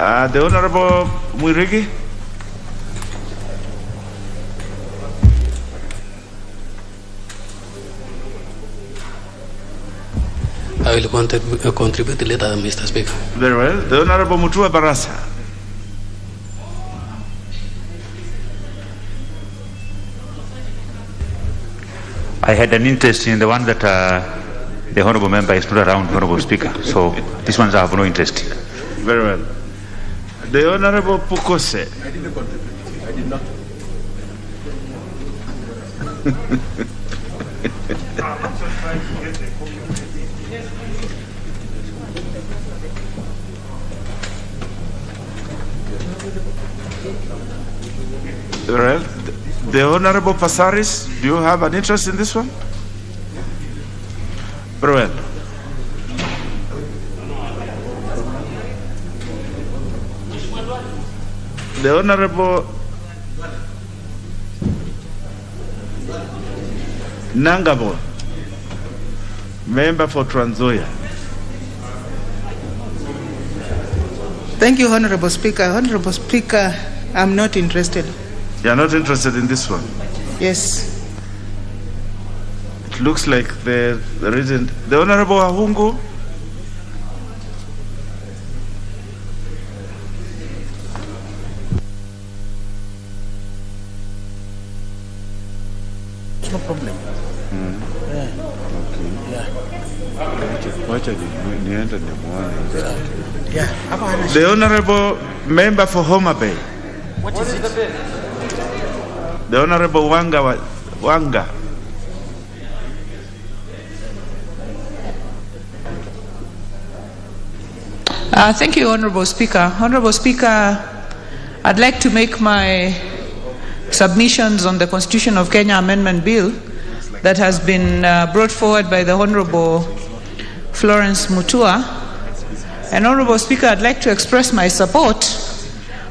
The Honorable Mwirigi. I will contribute later, Mr. Speaker. Very well. The Honorable Mutua Barasa. I had an interest in the one that the Honourable Member is not around, Honourable Speaker. So these ones I have no interest. Very well. The Honourable Pukose. I didn't contribute. I did not. Very well. The Honorable Passaris, do you have an interest in this one? Very well. The Honorable Nangabo, member for Trans Nzoia. Thank you, Honorable Speaker. Honorable Speaker, I'm not interested. You are not interested in this one? Yes. It looks like there isn't. The Honorable Ahungu. No problem. Yeah. Okay. Yeah. The Honorable Member for Homa Bay. What is it? The Honorable Wanga. Thank you, Honorable Speaker. Honorable Speaker, I'd like to make my submissions on the Constitution of Kenya Amendment Bill that has been brought forward by the Honorable Florence Mutua. And Honorable Speaker, I'd like to express my support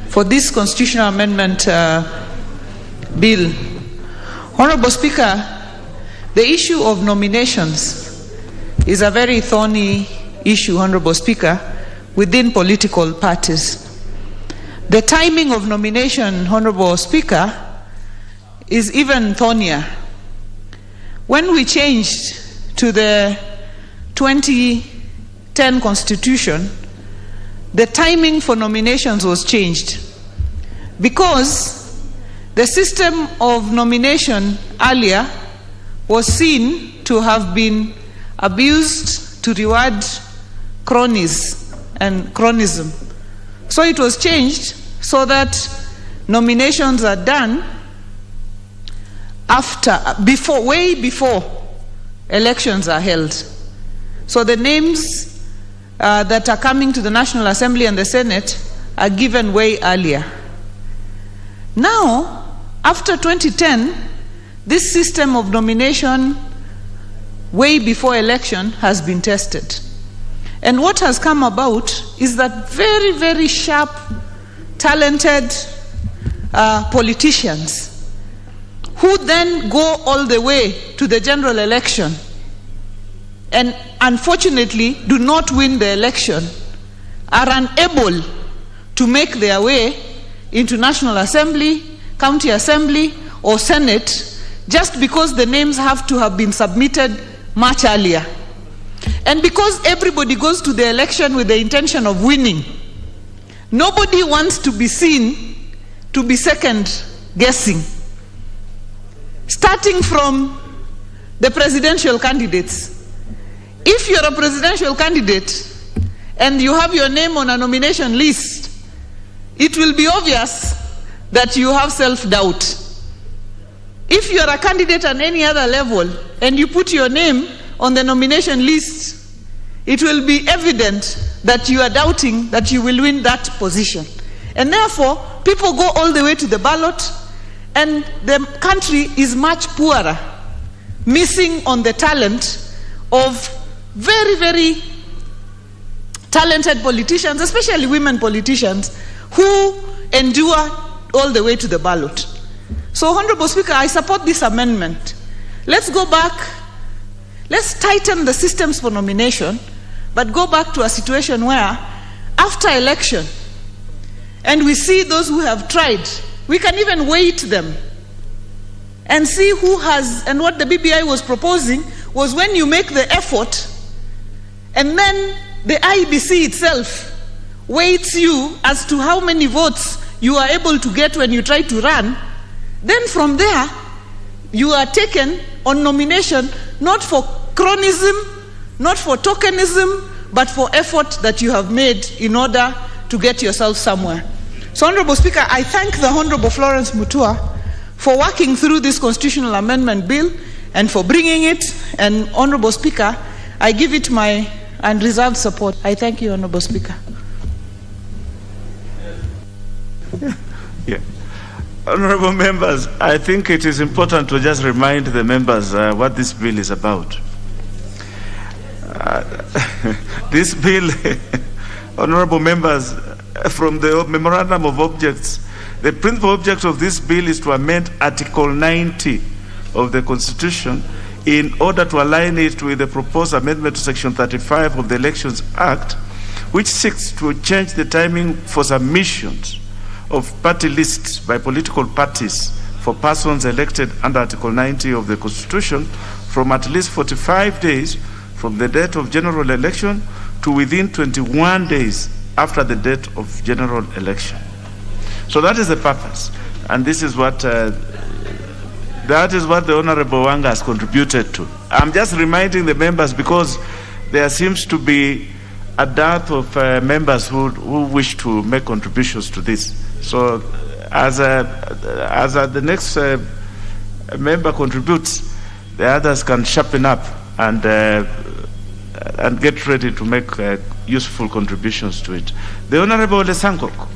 for this Constitutional Amendment Bill. Honorable Speaker, the issue of nominations is a very thorny issue, Honorable Speaker, within political parties. The timing of nomination, Honorable Speaker, is even thornier. When we changed to the 2010 Constitution, the timing for nominations was changed because the system of nomination earlier was seen to have been abused to reward cronies and cronism. So it was changed so that nominations are done way before elections are held. So the names that are coming to the National Assembly and the Senate are given way earlier. Now, after 2010, this system of nomination way before election has been tested. And what has come about is that very, very sharp, talented politicians who then go all the way to the general election and unfortunately do not win the election are unable to make their way into National Assembly, County Assembly, or Senate just because the names have to have been submitted much earlier. And because everybody goes to the election with the intention of winning, nobody wants to be seen to be second guessing. Starting from the presidential candidates. If you're a presidential candidate and you have your name on a nomination list, it will be obvious that you have self-doubt. If you're a candidate at any other level and you put your name on the nomination list, it will be evident that you are doubting that you will win that position. And therefore, people go all the way to the ballot, and the country is much poorer, missing on the talent of very, very talented politicians, especially women politicians, who endure all the way to the ballot. So, Honorable Speaker, I support this amendment. Let's go back. Let's tighten the systems for nomination, but go back to a situation where, after election, and we see those who have tried, we can even weight them and see who has, and what the BBI was proposing was when you make the effort and then the IBC itself weights you as to how many votes you are able to get when you try to run, then from there you are taken on nomination, not for chronism, not for tokenism, but for effort that you have made in order to get yourself somewhere. So, Honorable Speaker, I thank the Honorable Florence Mutua for working through this constitutional amendment bill and for bringing it. And, Honorable Speaker, I give it my unreserved support. I thank you, Honorable Speaker. Yeah. Honorable members, I think it is important to just remind the members what this bill is about. This bill, honorable members, from the memorandum of objects, the principal object of this bill is to amend Article 90 of the Constitution in order to align it with the proposed amendment to Section 35 of the Elections Act, which seeks to change the timing for submissions of party lists by political parties for persons elected under Article 90 of the Constitution from at least 45 days from the date of general election to within 21 days after the date of general election. So that is the purpose, and this is what the Honorable Wanga has contributed to. I'm just reminding the members because there seems to be a dearth of members who wish to make contributions to this. So as the next member contributes, the others can sharpen up and get ready to make useful contributions to it. The Honorable Lesankok.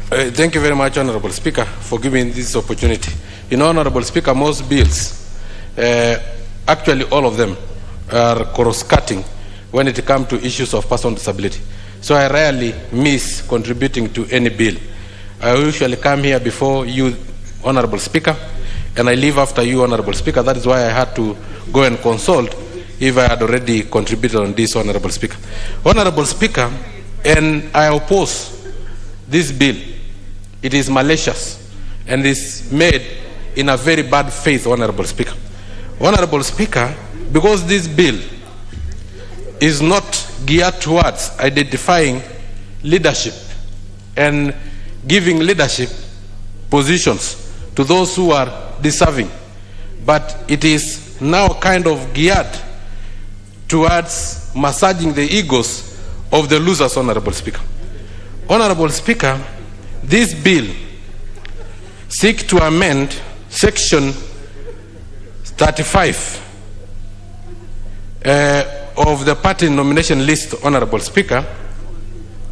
Thank you very much, Honorable Speaker, for giving this opportunity. You know, Honorable Speaker, most bills, actually all of them, are cross-cutting when it comes to issues of person with disability. So I rarely miss contributing to any bill. I usually come here before you, Honorable Speaker, and I leave after you, Honorable Speaker. That is why I had to go and consult if I had already contributed on this, Honorable Speaker. Honorable Speaker, and I oppose this bill. It is malicious and is made in a very bad faith, Honorable Speaker. Honorable Speaker, because this bill is not geared towards identifying leadership and giving leadership positions to those who are deserving, but it is now kind of geared towards massaging the egos of the losers, Honorable Speaker. Honorable Speaker, this bill seeks to amend Section 35 of the party nomination list, Honorable Speaker,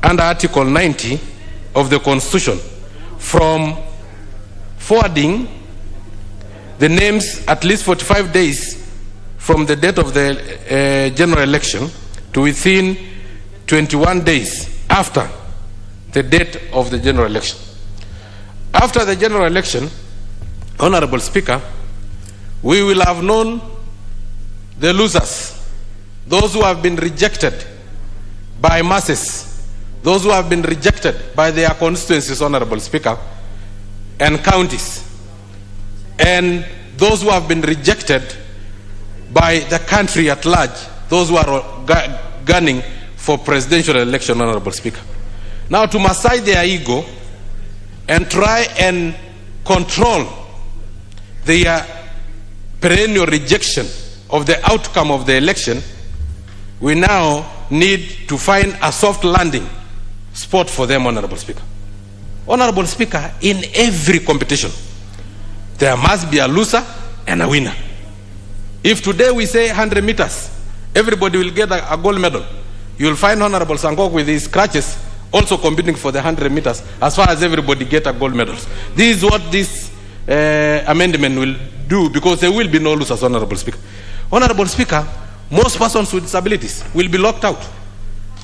under Article 90 of the Constitution, from forwarding the names at least 45 days from the date of the general election to within 21 days after the date of the general election. After the general election, Honorable Speaker, we will have known the losers, those who have been rejected by masses, those who have been rejected by their constituencies, Honorable Speaker, and counties, and those who have been rejected by the country at large, those who are gunning for presidential election, Honorable Speaker. Now, to massage their ego and try and control their perennial rejection of the outcome of the election, we now need to find a soft landing spot for them, Honorable Speaker. Honorable Speaker, in every competition, there must be a loser and a winner. If today we say 100 meters, everybody will get a gold medal. You will find Honorable Sangok with his crutches also competing for the 100 meters as far as everybody get a gold medal. This is what this amendment will do, because there will be no losers, Honorable Speaker. Honorable Speaker, most persons with disabilities will be locked out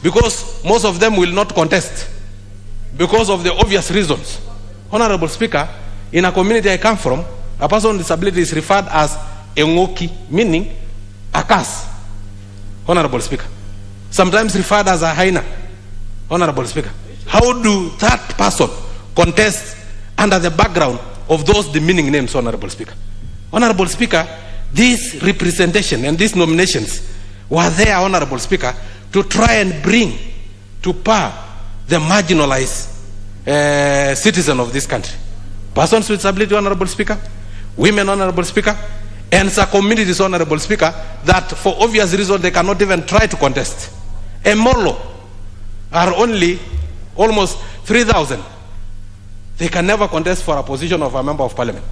because most of them will not contest because of the obvious reasons. Honorable Speaker, in a community I come from, a person with disability is referred as a ngoki, meaning a curse. Honorable Speaker, sometimes referred as a hyena. Honorable Speaker, how do that person contest under the background of those demeaning names, Honorable Speaker? Honorable Speaker, this representation and these nominations were there, Honorable Speaker, to try and bring to par the marginalized citizen of this country. Persons with disability, Honorable Speaker, women, Honorable Speaker, and some communities, Honorable Speaker, that for obvious reasons they cannot even try to contest. A Molo are only almost 3,000. They can never contest for a position of a member of parliament.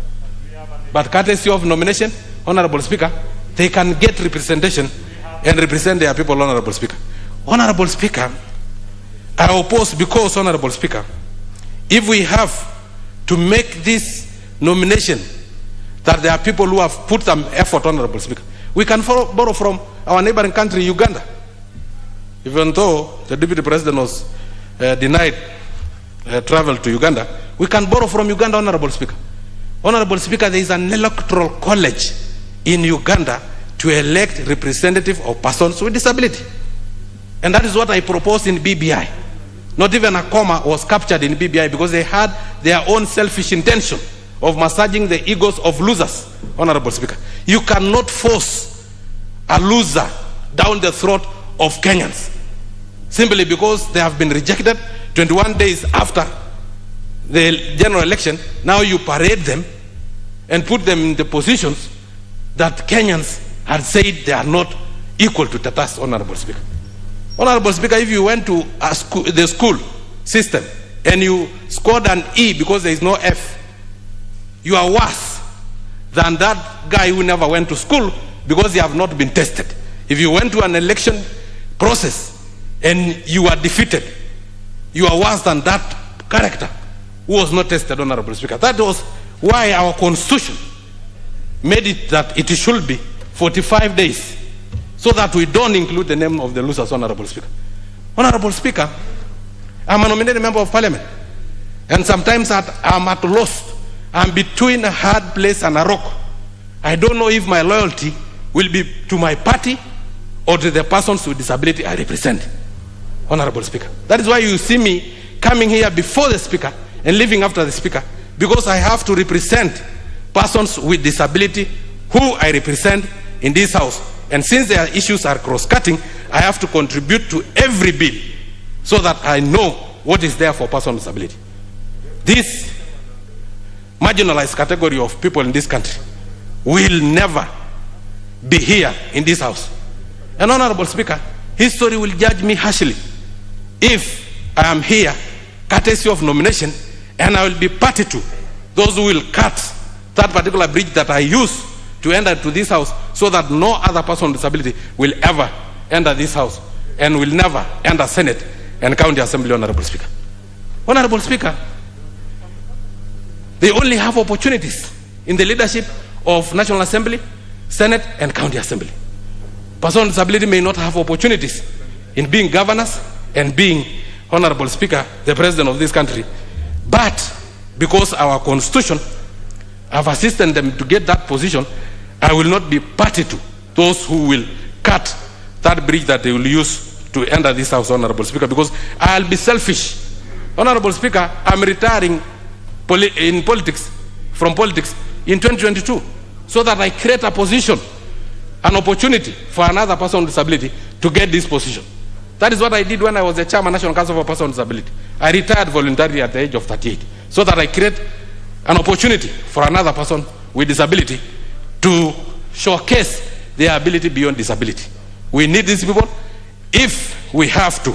But courtesy of nomination, Honorable Speaker, they can get representation and represent their people, Honorable Speaker. Honorable Speaker, I oppose because, Honorable Speaker, if we have to make this nomination that there are people who have put some effort, Honorable Speaker, we can borrow from our neighboring country, Uganda. Even though the Deputy President was denied travel to Uganda, we can borrow from Uganda, Honorable Speaker. Honorable Speaker, there is an electoral college in Uganda to elect representative of persons with disability. And that is what I proposed in BBI. Not even a comma was captured in BBI because they had their own selfish intention of massaging the egos of losers, Honorable Speaker. You cannot force a loser down the throat of Kenyans simply because they have been rejected 21 days after the general election. Now you parade them and put them in the positions that Kenyans had said they are not equal to the task, Honorable Speaker. Honorable Speaker, if you went to the school system and you scored an E because there is no F, you are worse than that guy who never went to school because they have not been tested. If you went to an election process and you are defeated, you are worse than that character who was not tested, Honorable Speaker. That was why our Constitution made it that it should be 45 days so that we don't include the name of the losers, Honorable Speaker. Honorable Speaker, I'm a nominated member of parliament, and sometimes I'm at loss. I'm between a hard place and a rock. I don't know if my loyalty will be to my party or to the persons with disability I represent, Honorable Speaker. That is why you see me coming here before the Speaker and leaving after the Speaker, because I have to represent persons with disability who I represent in this House. And since their issues are cross-cutting, I have to contribute to every bill so that I know what is there for persons with disability. This marginalized category of people in this country will never be here in this House. And Honorable Speaker, history will judge me harshly if I am here courtesy of nomination, and I will be party to those who will cut that particular bridge that I use to enter to this House, so that no other person with disability will ever enter this House and will never enter Senate and County Assembly, Honorable Speaker. Honorable Speaker, they only have opportunities in the leadership of National Assembly, Senate, and County Assembly. Persons with disability may not have opportunities in being governors and being, Honorable Speaker, the President of this country. But because our Constitution have assisted them to get that position, I will not be party to those who will cut that bridge that they will use to enter this House, Honorable Speaker, because I'll be selfish. Honorable Speaker, I'm retiring from politics in 2022 so that I create a position, an opportunity for another person with disability to get this position. That is what I did when I was the chairman of National Council for Persons with Disability. I retired voluntarily at the age of 38 so that I create an opportunity for another person with disability to showcase their ability beyond disability. We need these people. If we have to,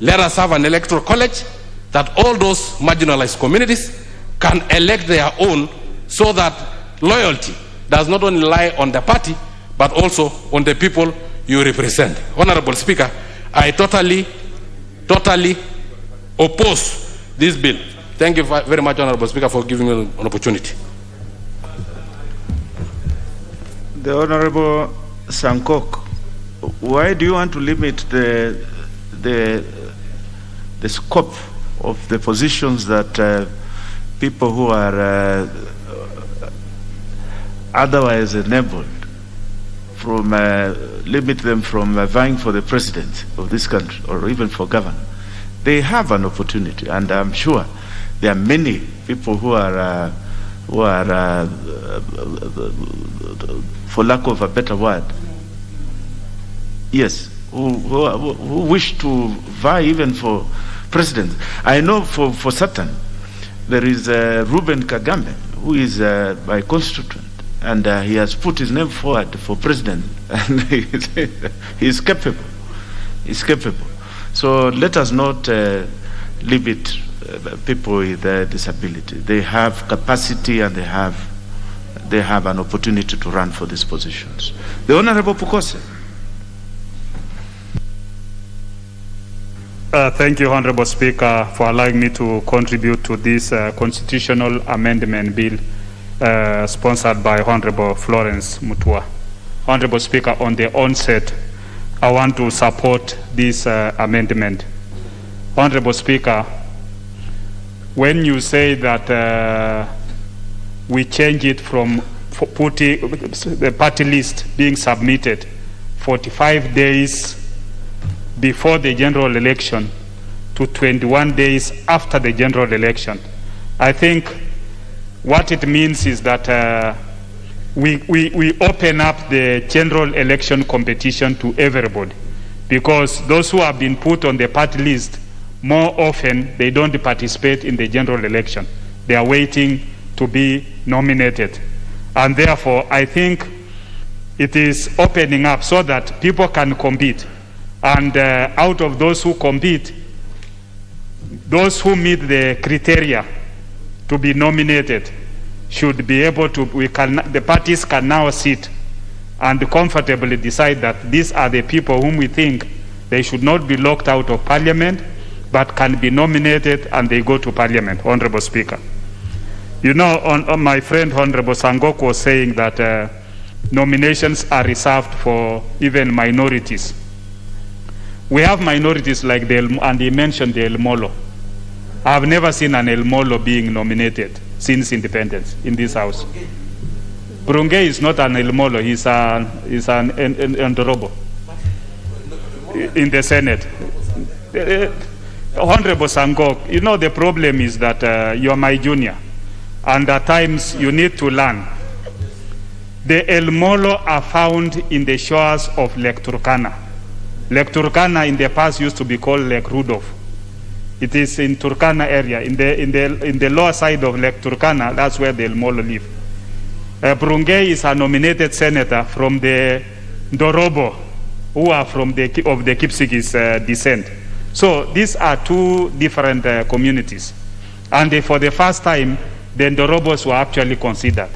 let us have an electoral college that all those marginalized communities can elect their own, so that loyalty does not only lie on the party but also on the people you represent. Honorable Speaker, I totally oppose this bill. Thank you very much, Honorable Speaker, for giving me an opportunity. The Honorable Sankok, why do you want to limit the scope of the positions that people who are otherwise enabled limit them from vying for the president of this country or even for governor. They have an opportunity, and I'm sure there are many people who are for lack of a better word, yes, who wish to vie even for president. I know for certain there is Ruben Kagame, who is my constituent, and he has put his name forward for president, and he's capable. He's capable. So let us not limit people with disability. They have capacity, and they have an opportunity to run for these positions. The Honorable Pukose. Thank you, Honorable Speaker, for allowing me to contribute to this constitutional amendment bill sponsored by Honorable Florence Mutua. Honorable Speaker, on the onset, I want to support this amendment. Honorable Speaker, when you say that we change it from putting the party list being submitted 45 days before the general election to 21 days after the general election, I think what it means is that we open up the general election competition to everybody, because those who have been put on the party list, more often they don't participate in the general election. They are waiting to be nominated. And therefore, I think it is opening up so that people can compete. And out of those who compete, those who meet the criteria to be nominated should be able to, the parties can now sit and comfortably decide that these are the people whom we think they should not be locked out of parliament, but can be nominated and they go to parliament. Honorable Speaker. You know, on my friend Honorable Sangok was saying that nominations are reserved for even minorities. We have minorities like and he mentioned the El Molo. I have never seen an El Molo being nominated since independence in this house. Brunge is not an El Molo, he's an Ndorobo in the Senate. Honorable Sangok, you know the problem is that you are my junior, and at times you need to learn. The El Molo are found in the shores of Lake Turkana. Lake Turkana in the past used to be called Lake Rudolph. It is in Turkana area, in the lower side of Lake Turkana. That's where the El Molo live. Brunge is a nominated senator from the Ndorobo, who are of the Kipsigis descent. So these are two different communities. And for the first time, the Ndorobos were actually considered.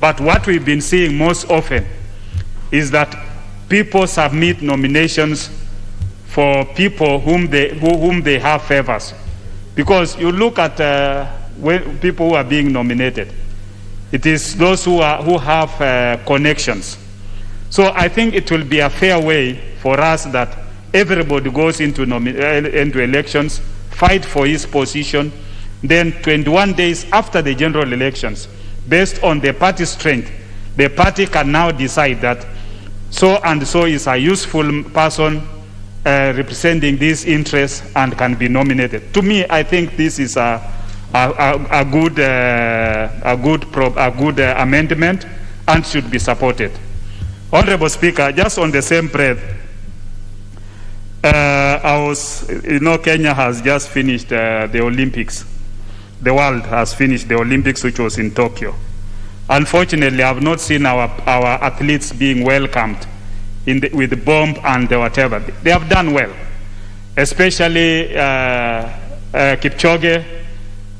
But what we've been seeing most often is that people submit nominations for people whom they have favors. Because you look at people who are being nominated, it is those who have connections. So I think it will be a fair way for us that everybody goes into elections, fight for his position, then 21 days after the general elections, based on the party strength, the party can now decide that so and so is a useful person representing these interests and can be nominated. To me, I think this is a good amendment and should be supported. Honorable Speaker, just on the same breath, Kenya has just finished the Olympics. The world has finished the Olympics, which was in Tokyo. Unfortunately, I have not seen our athletes being welcomed with bomb and whatever. They have done well, especially Eliud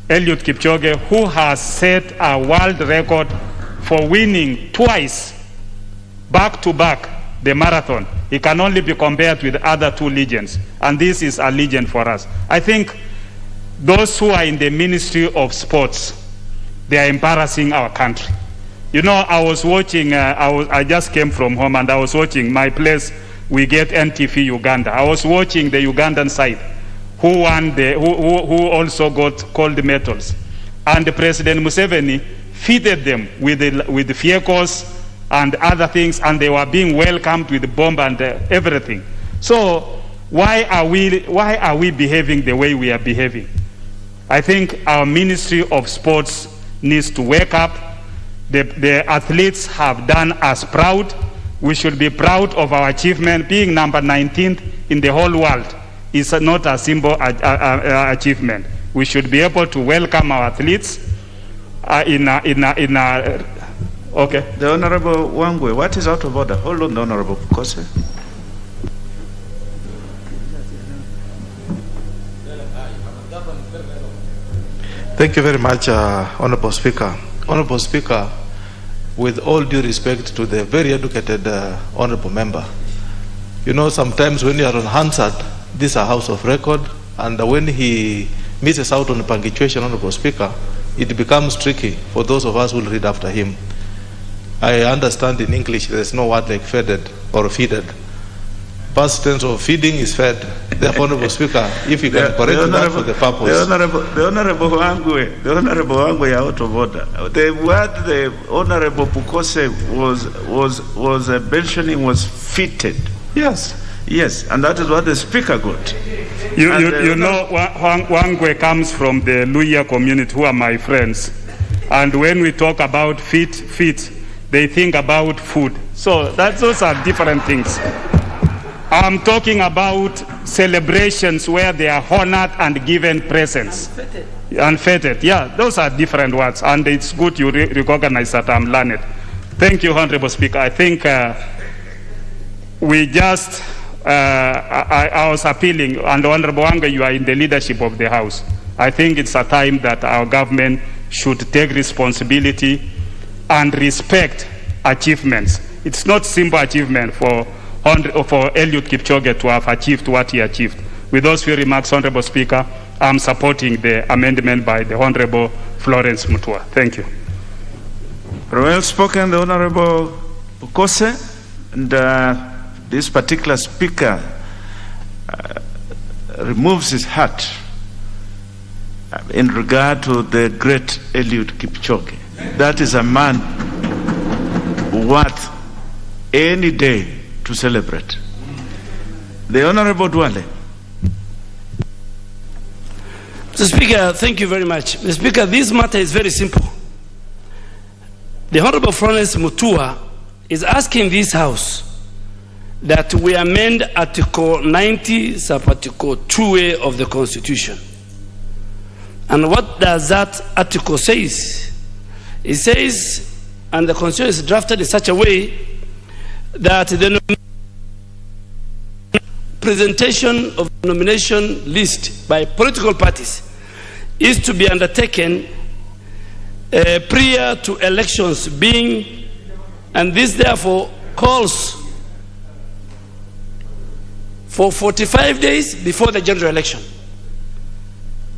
Kipchoge, who has set a world record for winning twice, back-to-back, the marathon. He can only be compared with other two legends, and this is a legend for us. I think those who are in the Ministry of Sports, they are embarrassing our country. You know, I was watching, I just came from home and I was watching my place, we get NTV Uganda. I was watching the Ugandan side, who won who also got gold medals. And President Museveni feeded them with vehicles and other things, and they were being welcomed with bomb and everything. So why are we behaving the way we are behaving? I think our Ministry of Sports needs to wake up. The athletes have done us proud. We should be proud of our achievement. Being number 19th in the whole world is not a simple achievement. We should be able to welcome our athletes okay. The Honorable Wangwe, what is out of order? Hold on, the Honorable Kose. Thank you very much, Honorable Speaker. Honorable Speaker, with all due respect to the very educated Honorable Member, you know, sometimes when you are on Hansard, this is a house of record, and when he misses out on punctuation, Honorable Speaker, it becomes tricky for those of us who will read after him. I understand in English there's no word like feeded or feeded. Past tense of feeding is fed. Therefore, Honorable Speaker, if you can correct that for the purpose. The Honorable Wangwe are out of order. The word the Honorable Pukose was mentioning was fitted. Yes. Yes, and that is what the Speaker got. You know, Wangwe comes from the Luya community, who are my friends. And when we talk about fit, they think about food. So those are different things. I'm talking about celebrations where they are honored and given presents. And feted. Yeah, those are different words. And it's good you recognize that I'm learned. Thank you, Honorable Speaker. I think we just... I was appealing, and Honorable Wanga, you are in the leadership of the House. I think it's a time that our government should take responsibility and respect achievements. It's not simple achievement for Eliud Kipchoge to have achieved what he achieved. With those few remarks, Honorable Speaker, I'm supporting the amendment by the Honorable Florence Mutua. Thank you. Well spoken, the Honorable Bukose, and this particular speaker removes his hat in regard to the great Eliud Kipchoge. That is a man worth any day to celebrate. The Honorable Dwale. Mr. Speaker, thank you very much. Mr. Speaker, this matter is very simple. The Honorable Florence Mutua is asking this House that we amend Article 90, Sub-Article 2A of the Constitution. And what does that article say? It says, and the Constitution is drafted in such a way that the presentation of the nomination list by political parties is to be undertaken prior to elections being, and this therefore calls for 45 days before the general election.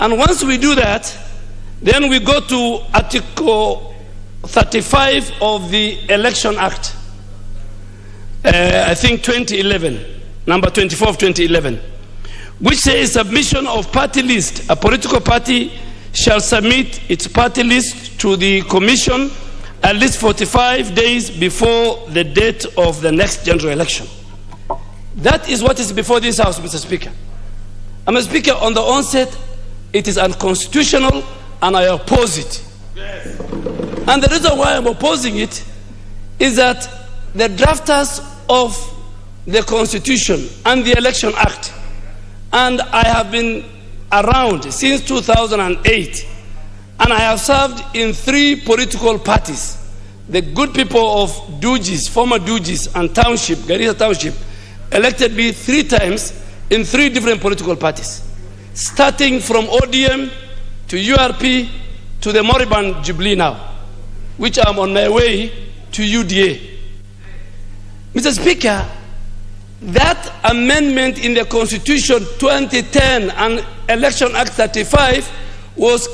And once we do that, then we go to Article 35 of the Election Act, I think 2011, number 24 of 2011, which says submission of party list. A political party shall submit its party list to the Commission at least 45 days before the date of the next general election. That is what is before this House, Mr. Speaker. Mr. Speaker, on the onset, it is unconstitutional and I oppose it. Yes. And the reason why I'm opposing it is that the drafters of the Constitution and the Election Act, and I have been around since 2008, and I have served in 3 political parties. The good people of Dugis, former Dugis and Township, Garissa Township, elected me 3 times in 3 different political parties, starting from ODM to URP to the Moriband Jubilee now, which I'm on my way to UDA. Mr. Speaker, that amendment in the Constitution 2010 and Election Act 35 was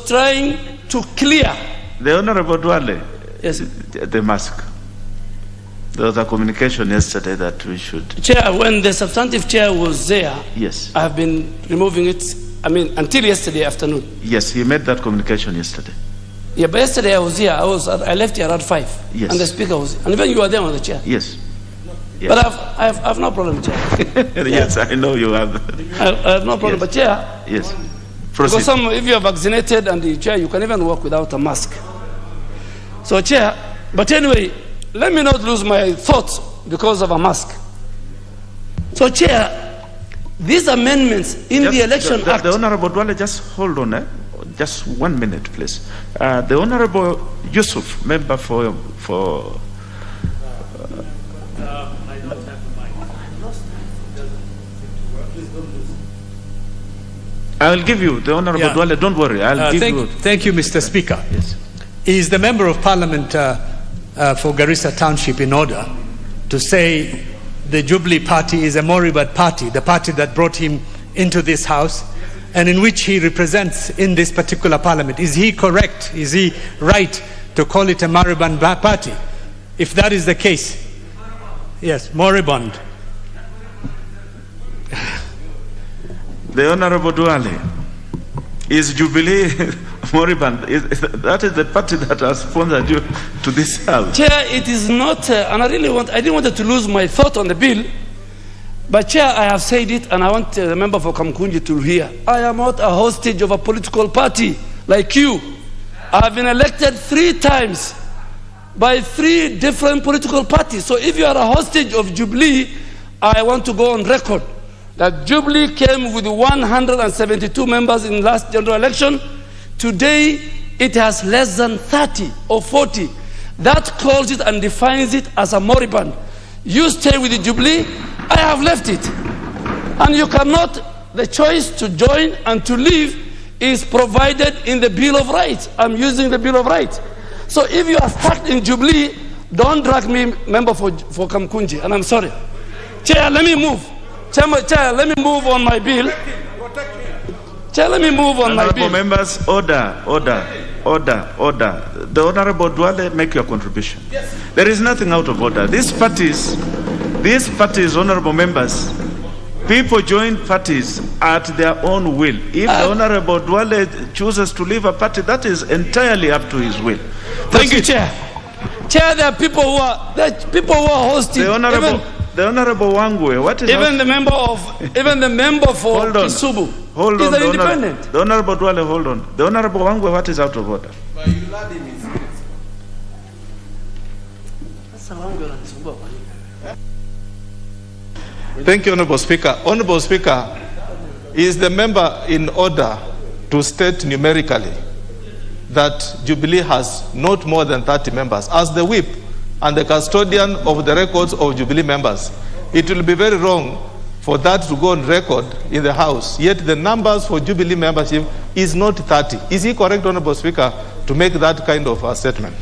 trying to clear. The Honorable Dwale, yes, the mask. There was a communication yesterday that we should. Chair, when the substantive chair was there, yes, I have been removing it, until yesterday afternoon. Yes, he made that communication yesterday. Yeah, but yesterday I was here. I left here at 5. Yes. And the speaker was, and even you were there on the chair. Yes. Yes. But I've no problem, Chair. Yes, I know you have. I have no problem, Yes. but Chair. Yes. Because Proceed. if you are vaccinated and the Chair, you can even work without a mask. So, Chair, but anyway, let me not lose my thoughts because of a mask. So, Chair, these amendments in the Election Act. The Honorable Dwale, just hold on. Just 1 minute, please. The Honorable Yusuf, member for I'll give you the Honorable Dwale. Don't worry. I'll give you. Thank you, Mr. Speaker. Yes. Is the Member of Parliament for Garissa Township in order to say the Jubilee Party is a moribund party, the party that brought him into this House, and in which he represents in this particular Parliament? Is he correct? Is he right to call it a moribund party? If that is the case, yes, moribund. The Honorable Dwale, is Jubilee moribund? That is the party that has sponsored you to this House. Chair, it is not, and I didn't want to lose my thought on the bill, but Chair, I have said it, and I want the member for Kamkunji to hear. I am not a hostage of a political party like you. I have been elected 3 times by 3 different political parties. So if you are a hostage of Jubilee, I want to go on record that Jubilee came with 172 members in last general election. Today, it has less than 30 or 40. That calls it and defines it as a moribund. You stay with the Jubilee, I have left it. And you cannot, the choice to join and to leave is provided in the Bill of Rights. I'm using the Bill of Rights. So if you are stuck in Jubilee, don't drag me, member for Kamkunji, and I'm sorry. Chair, let me move. Chair, let me move on my bill. Chair, let me move on my bill. Members, order. The Honorable Dwale, make your contribution. Yes. There is nothing out of order. These parties, honorable members, people join parties at their own will. If the Honorable Dwale chooses to leave a party, that is entirely up to his will. Thank you, Chair. Chair, there are people who are hosting. The Honorable Wangwe, what is even the member for Kisubu? Hold on, is an independent. The Honorable Dwale, hold on. The Honorable Wangwe, what is out of order? Thank you, Honorable Speaker. Honorable Speaker, is the member in order to state numerically that Jubilee has not more than 30 members as the whip and the custodian of the records of Jubilee members? It will be very wrong for that to go on record in the House, yet the numbers for Jubilee membership is not 30. Is he correct, Honorable Speaker, to make that kind of a statement?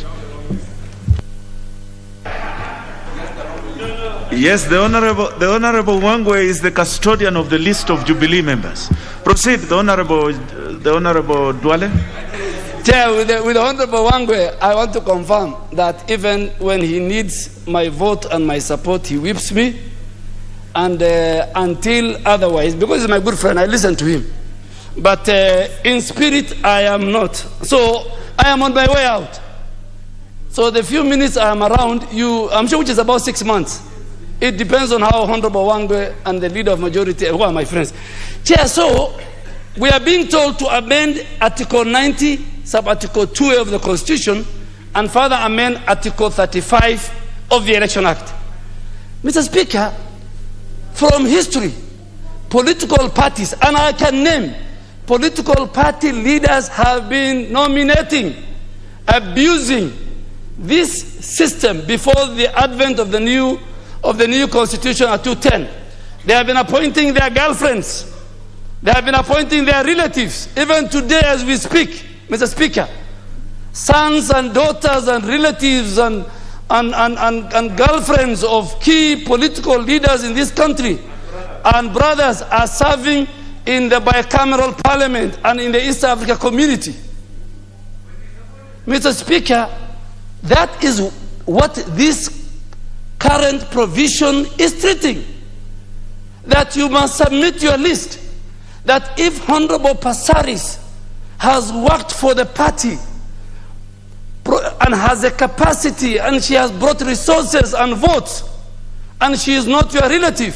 Yes, the Honorable Wangwe is the custodian of the list of Jubilee members. Proceed, the Honorable Dwale. Chair, with the Honorable Wangwe, I want to confirm that even when he needs my vote and my support, he whips me. And until otherwise, because he's my good friend, I listen to him. But in spirit, I am not. So I am on my way out. So the few minutes I am around, I'm sure which is about 6 months. It depends on how Honorable Wangwe and the leader of majority, who are my friends. Chair, so we are being told to amend Article 90, Sub-Article 2A of the Constitution, and further amend Article 35 of the Election Act. Mr. Speaker, from history, political parties, and I can name, political party leaders have been nominating, abusing this system before the advent of the new Constitution at 210. They have been appointing their girlfriends. They have been appointing their relatives. Even today as we speak, Mr. Speaker, sons and daughters and relatives and girlfriends of key political leaders in this country and brothers are serving in the bicameral parliament and in the East Africa community. Mr. Speaker, that is what this current provision is treating. That you must submit your list. That if Honorable Passaris has worked for the party and has a capacity and she has brought resources and votes and she is not your relative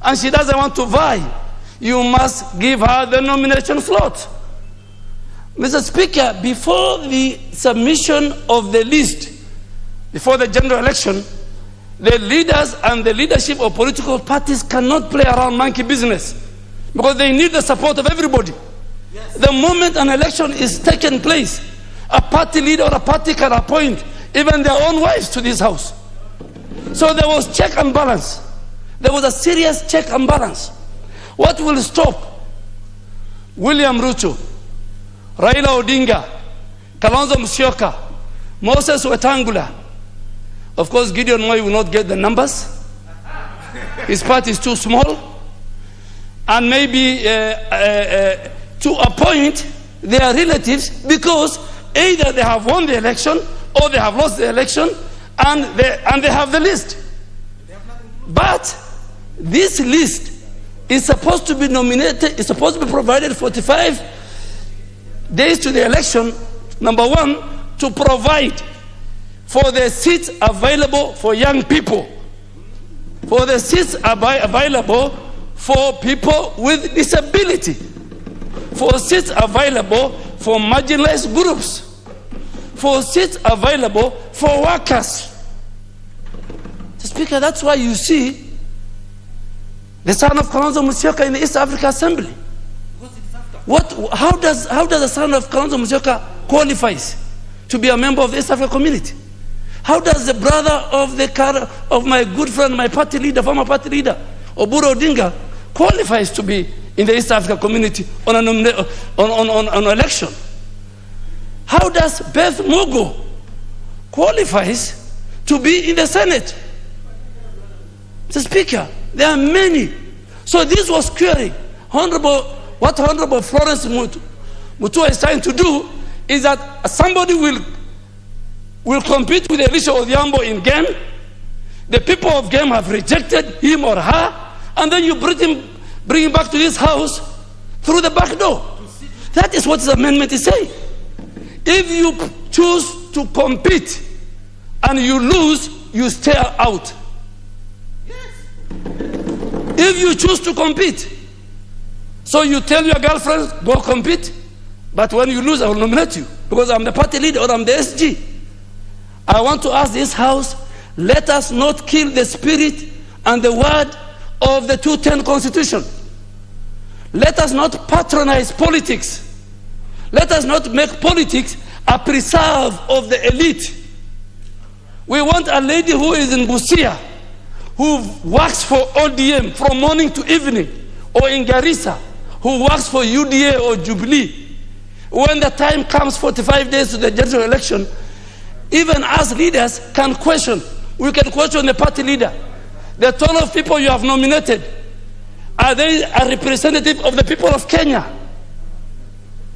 and she doesn't want to vie, you must give her the nomination slot. Mr. Speaker, before the submission of the list, before the general election, the leaders and the leadership of political parties cannot play around monkey business because they need the support of everybody. Yes. The moment an election is taking place, a party leader or a party can appoint even their own wives to this house. So there was check and balance. There was a serious check and balance. What will stop William Ruto, Raila Odinga, Kalonzo Musyoka, Moses Wetangula? Of course, Gideon Moi will not get the numbers. His party is too small. And maybe to appoint their relatives because either they have won the election or they have lost the election and they have the list. But this list is supposed to be nominated, is supposed to be provided 45 days to the election, number one, to provide for the seats available for young people, for the seats available for people with disability, for seats available for marginalized groups, for seats available for workers. Mr. Speaker, that's why you see the son of Kalonzo Musyoka in the East Africa Assembly. How does the son of Kalonzo Musyoka qualifies to be a member of the East Africa community? How does the brother of my good friend, my party leader, former party leader, Oburu Odinga, qualifies to be in the East Africa community on an election? How does Beth Mogo qualifies to be in the Senate? Mr. Speaker, there are many. So this was querying. What Honorable Florence Mutua is trying to do is that somebody will compete with Elisha Odhiambo in Gem. The people of Gem have rejected him or her, and then you bring him back to this house through the back door. That is what this amendment is saying. If you choose to compete and you lose, you stay out. If you choose to compete, so you tell your girlfriend, go compete, but when you lose, I will nominate you because I'm the party leader or I'm the SG. I want to ask this house, let us not kill the spirit and the word of the 210 Constitution. Let us not patronize politics. Let us not make politics a preserve of the elite. We want a lady who is in Busia, who works for ODM from morning to evening, or in Garissa, who works for UDA or Jubilee. When the time comes, 45 days to the general election, even as leaders can question. We can question the party leader. The 12 people you have nominated, are they a representative of the people of Kenya?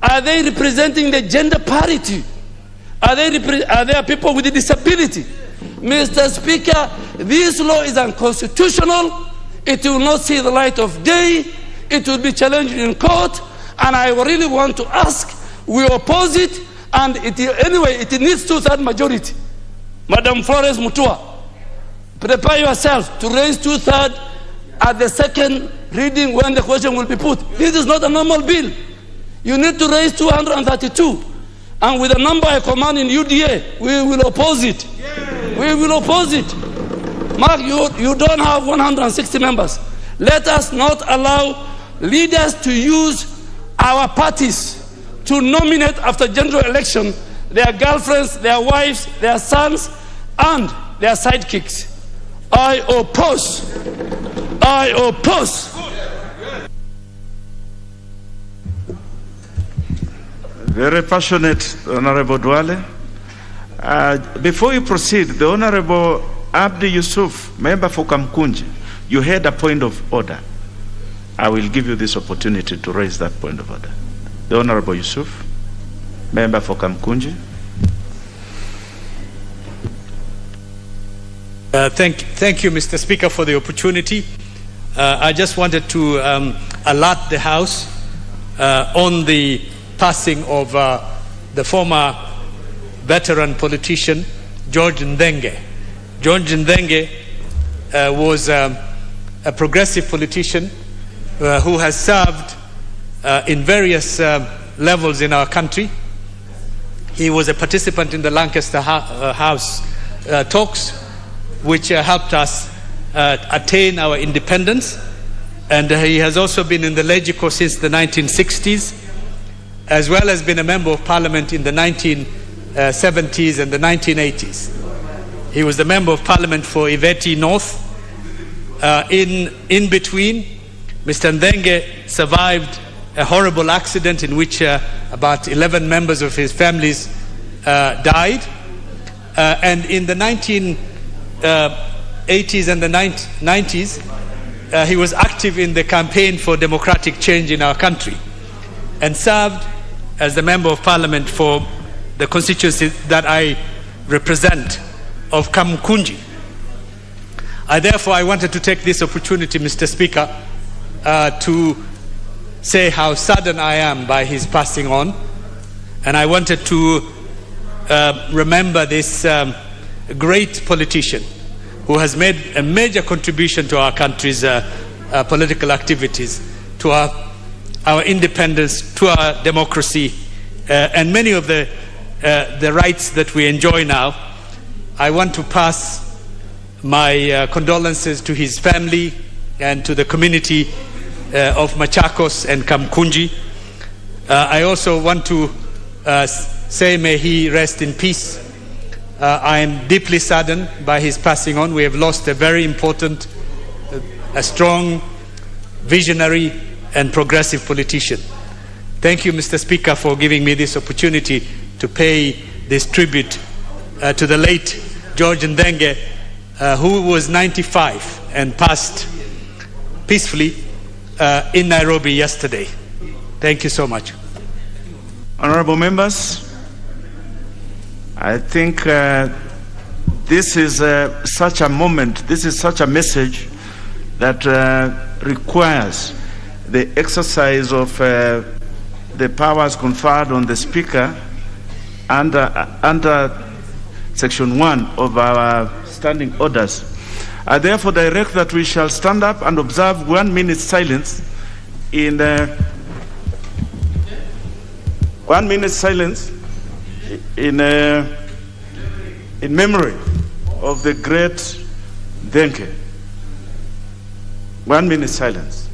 Are they representing the gender parity? Are there people with a disability? Mr. Speaker, this law is unconstitutional. It will not see the light of day. It will be challenged in court. And I really want to ask, we oppose it, and anyway, it needs 2/3 majority. Madam Florence Mutua, prepare yourself to raise 2/3 at the second reading when the question will be put. This is not a normal bill. You need to raise 232. And with the number I command in UDA, we will oppose it. We will oppose it. Mark, you don't have 160 members. Let us not allow leaders to use our parties to nominate after general election their girlfriends, their wives, their sons, and their sidekicks. I oppose. I oppose. Very passionate, Honorable Duale. Before you proceed, the Honorable Abdi Yusuf, member for Kamkunji, you had a point of order. I will give you this opportunity to raise that point of order. The Honorable Yusuf, member for Kamkunji. Thank you, Mr. Speaker, for the opportunity. I just wanted to alert the House on the passing of the former veteran politician, George Ndenge. George Ndenge was a progressive politician who has served in various levels in our country. He was a participant in the Lancaster House talks, which helped us attain our independence. And he has also been in the Legico since the 1960s, as well as been a member of parliament in the 1970s and the 1980s. He was the member of parliament for Iveti North. In between, Mr. Ndenge survived a horrible accident in which about 11 members of his families died. And in the 1980s and the 90s, he was active in the campaign for democratic change in our country and served as the member of parliament for the constituency that I represent of Kamkunji. Therefore, I wanted to take this opportunity, Mr. Speaker, to say how saddened I am by his passing on. And I wanted to remember this great politician who has made a major contribution to our country's political activities, to our independence, to our democracy, and many of the rights that we enjoy now. I want to pass my condolences to his family and to the community of Machakos and Kamkunji. I also want to say may he rest in peace. I am deeply saddened by his passing on. We have lost a very important, a strong, visionary and progressive politician. Thank you, Mr. Speaker, for giving me this opportunity to pay this tribute to the late George Ndenge, who was 95 and passed peacefully in Nairobi yesterday. Thank you so much. Honorable members, I think this is such a moment, this is such a message that requires the exercise of the powers conferred on the Speaker under Section 1 of our standing orders. I therefore direct that we shall stand up and observe 1 minute silence in 1 minute silence in memory of the great Ndenge. 1 minute silence.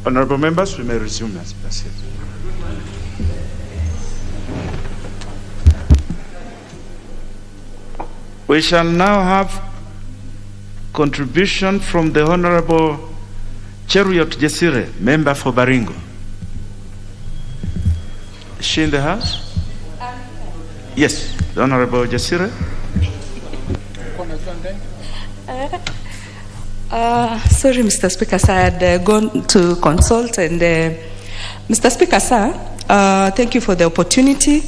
Honorable members, we may resume as it. We shall now have contribution from the Honorable Cheruiyot Jesire, member for Baringo. Is she in the house? Yes, the Honorable Jesire. Sorry, Mr. Speaker, sir, I had gone to consult. And Mr. Speaker, sir, thank you for the opportunity.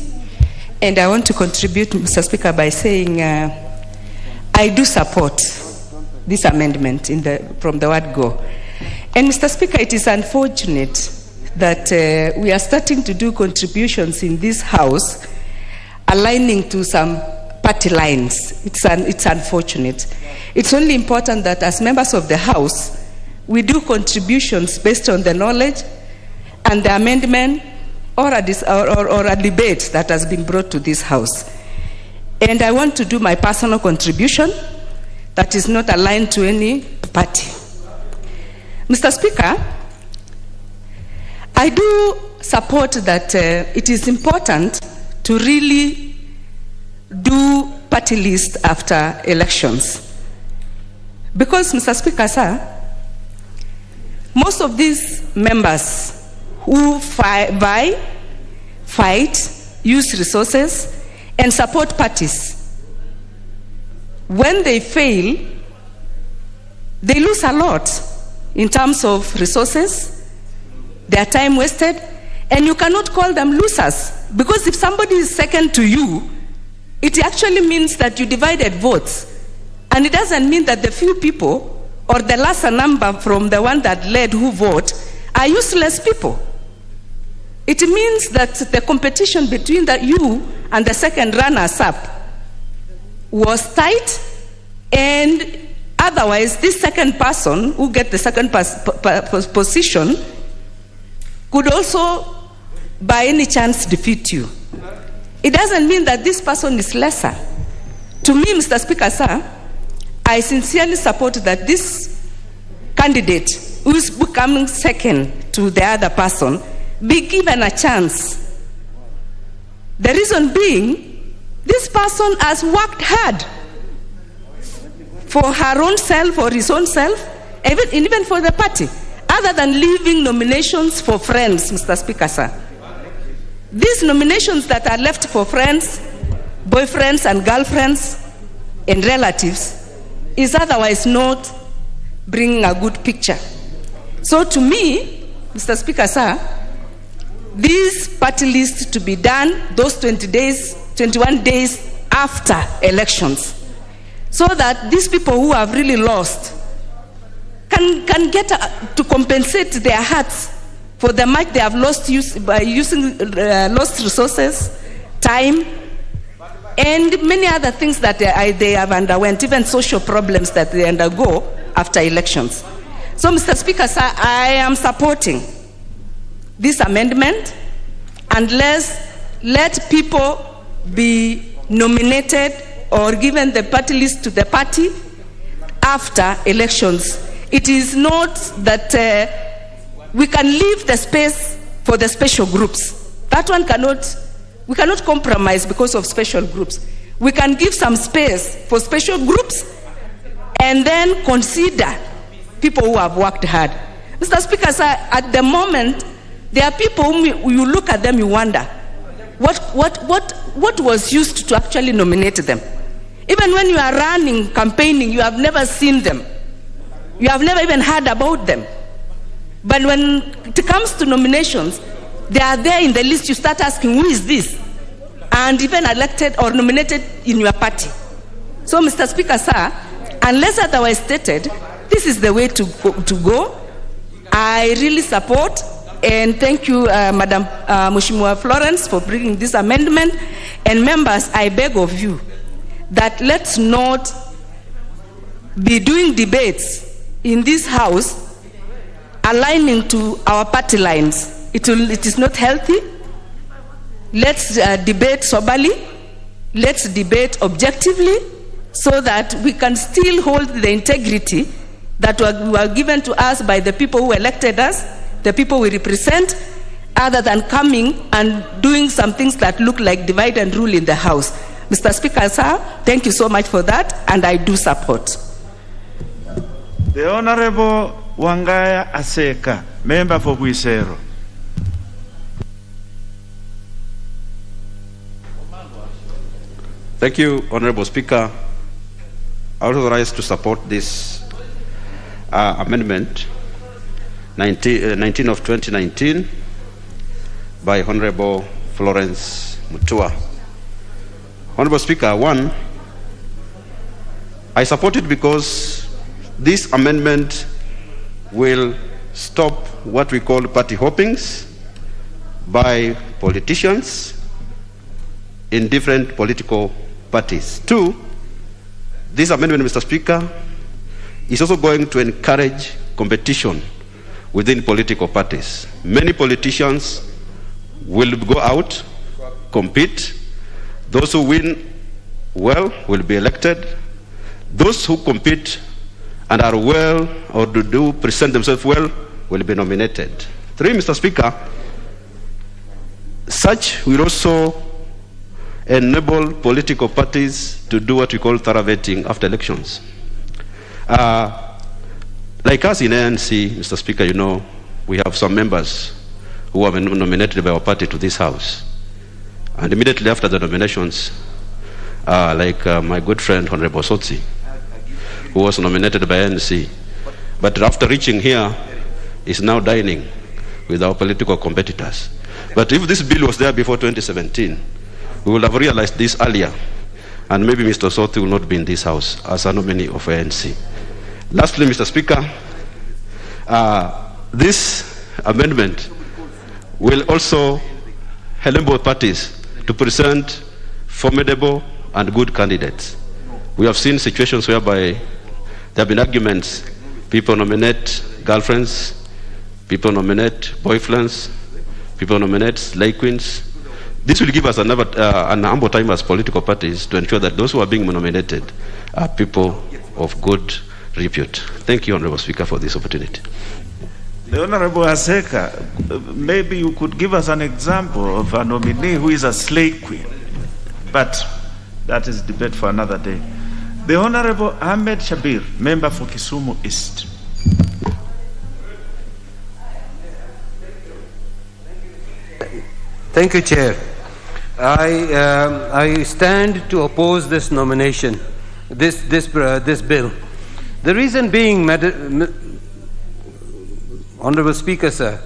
And I want to contribute, Mr. Speaker, by saying I do support this amendment from the word go. And Mr. Speaker, it is unfortunate that we are starting to do contributions in this House aligning to some party lines. It's unfortunate. It's only important that as members of the House, we do contributions based on the knowledge and the amendment or a debate that has been brought to this House. And I want to do my personal contribution that is not aligned to any party. Mr. Speaker, I do support that it is important to really do party list after elections. Because, Mr. Speaker, sir, most of these members who fight, use resources, and support parties, when they fail, they lose a lot in terms of resources, their time wasted, and you cannot call them losers. Because if somebody is second to you, it actually means that you divided votes. And it doesn't mean that the few people or the lesser number from the one that led who vote are useless people. It means that the competition between you and the second runners-up was tight, and otherwise this second person who get the second position could also by any chance defeat you. It doesn't mean that this person is lesser. To me, Mr. Speaker, sir, I sincerely support that this candidate who is becoming second to the other person be given a chance. The reason being, this person has worked hard for her own self or his own self, even for the party, other than leaving nominations for friends, Mr. Speaker, sir. These nominations that are left for friends, boyfriends and girlfriends and relatives is otherwise not bringing a good picture. So to me, Mr. Speaker, sir, this party list to be done those 21 days after elections, so that these people who have really lost can get to compensate their hearts for the much they have lost by using lost resources, time, and many other things that they have underwent, even social problems that they undergo after elections. So, Mr. Speaker, sir, I am supporting this amendment, and let people be nominated or given the party list to the party after elections. It is not that we can leave the space for the special groups. That one we cannot compromise because of special groups. We can give some space for special groups and then consider people who have worked hard. Mr. Speaker, sir, at the moment, there are people whom you look at them, you wonder, what was used to actually nominate them? Even when you are running, campaigning, you have never seen them. You have never even heard about them. But when it comes to nominations, they are there in the list. You start asking, who is this? And even elected or nominated in your party. So, Mr. Speaker, sir, unless otherwise stated, this is the way to go. I really support, and thank you, Madam Mheshimiwa Florence, for bringing this amendment. And members, I beg of you that let's not be doing debates in this house aligning to our party lines. It is not healthy. Let's debate soberly. Let's debate objectively, so that we can still hold the integrity that were given to us by the people who elected us, the people we represent, other than coming and doing some things that look like divide and rule in the house. Mr. Speaker, sir, thank you so much for that, and I do support. The Honorable Wangaya Aseka, member for Buisero. Thank you, Honorable Speaker. I was authorized to support this amendment 19 of 2019 by Honorable Florence Mutua. Honorable Speaker, one, I support it because this amendment will stop what we call party hoppings by politicians in different political parties. Two, this amendment, Mr. Speaker, is also going to encourage competition within political parties. Many politicians will go out, compete. Those who win well will be elected. Those who compete and are well or do present themselves well will be nominated. Three, Mr. Speaker, such will also enable political parties to do what we call thorough vetting after elections. Like us in ANC, Mr. Speaker, you know, we have some members who have been nominated by our party to this House. And immediately after the nominations, like my good friend, Honorable Sotsi, who was nominated by ANC. But after reaching here, is now dining with our political competitors. But if this bill was there before 2017, we would have realized this earlier, and maybe Mr. Sotsi will not be in this House as a nominee of ANC. Lastly, Mr. Speaker, this amendment will also enable parties to present formidable and good candidates. We have seen situations whereby there have been arguments. People nominate girlfriends, people nominate boyfriends, people nominate slave queens. This will give us an ample time as political parties to ensure that those who are being nominated are people of good repute. Thank you, Honorable Speaker, for this opportunity. The Honorable Aseka, maybe you could give us an example of a nominee who is a slave queen, but that is debate for another day. The Honorable Ahmed Shabir, member for Kisumu East. Thank you, Chair. I stand to oppose this nomination, this bill. The reason being, Honorable Speaker, sir,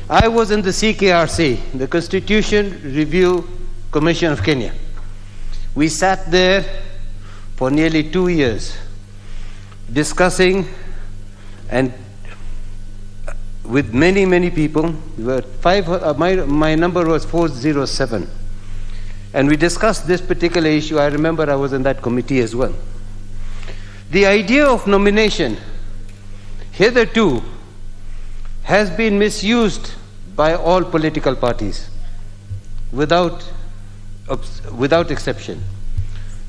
I was in the CKRC, the Constitution Review Commission of Kenya. We sat there for nearly 2 years discussing, and with many people. We were my number was 407, and we discussed this particular issue. I remember I was in that committee as well. The idea of nomination hitherto has been misused by all political parties without exception.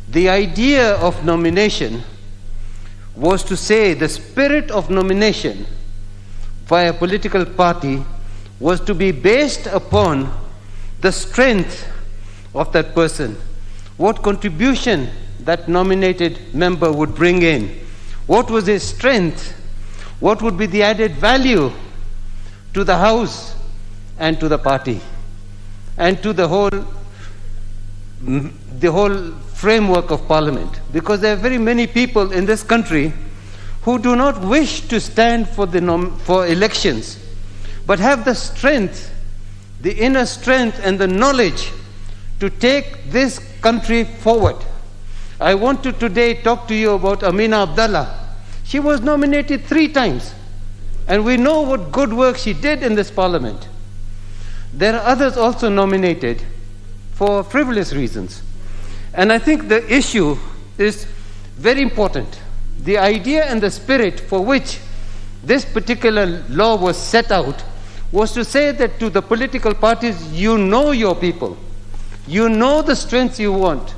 The idea of nomination was to say the spirit of nomination by a political party was to be based upon the strength of that person, what contribution that nominated member would bring in, what was his strength, what would be the added value to the House and to the party and to the whole framework of Parliament. Because there are very many people in this country who do not wish to stand for elections, but have the strength, the inner strength and the knowledge to take this country forward. I want to today talk to you about Amina Abdallah. She was nominated 3 times, and we know what good work she did in this Parliament. There are others also nominated for frivolous reasons. And I think the issue is very important. The idea and the spirit for which this particular law was set out was to say that to the political parties, you know your people. You know the strengths you want.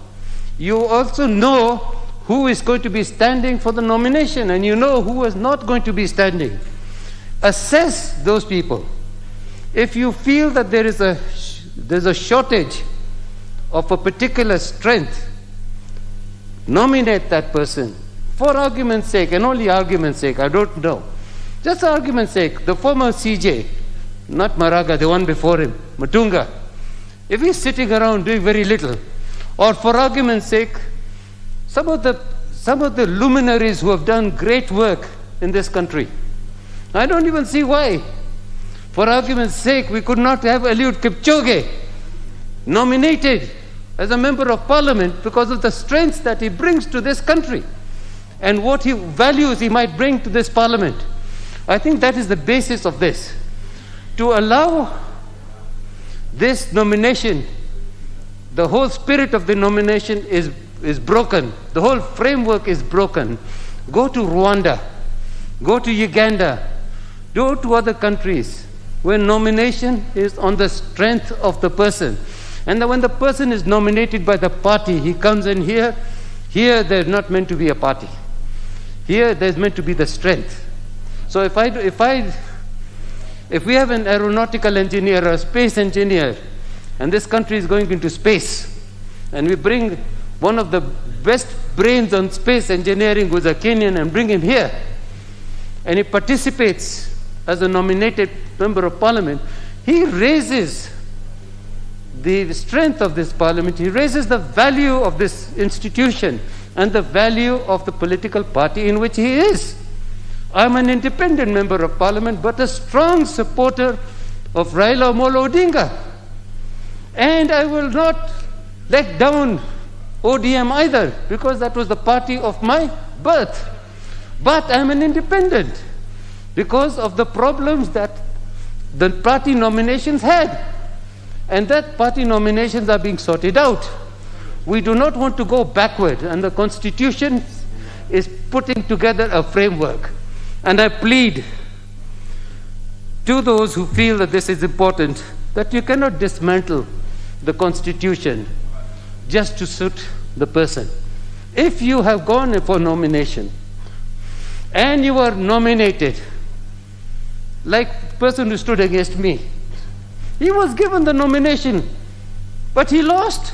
You also know who is going to be standing for the nomination, and you know who is not going to be standing. Assess those people. If you feel that there's a shortage of a particular strength, nominate that person. For argument's sake, and only argument's sake, I don't know. Just argument's sake, the former CJ, not Maraga, the one before him, Matunga, if he's sitting around doing very little, or for argument's sake, some of the luminaries who have done great work in this country, I don't even see why. For argument's sake, we could not have Eliud Kipchoge nominated as a member of Parliament because of the strengths that he brings to this country and what values he might bring to this Parliament. I think that is the basis of this. To allow this nomination, the whole spirit of the nomination is broken. The whole framework is broken. Go to Rwanda, go to Uganda, go to other countries where nomination is on the strength of the person. And when the person is nominated by the party, he comes in here there's not meant to be a party. Here there's meant to be the strength. So if we have an aeronautical engineer or a space engineer, and this country is going into space, and we bring one of the best brains on space engineering who's a Kenyan and bring him here, and he participates as a nominated member of parliament, he raises the strength of this parliament, he raises the value of this institution and the value of the political party in which he is. I'm an independent member of parliament, but a strong supporter of Raila Amolo Odinga. And I will not let down ODM either, because that was the party of my birth. But I'm an independent because of the problems that the party nominations had. And that party nominations are being sorted out. We do not want to go backward, and the Constitution is putting together a framework. And I plead to those who feel that this is important, that you cannot dismantle the Constitution just to suit the person. If you have gone for nomination and you are nominated, like the person who stood against me, he was given the nomination, but he lost.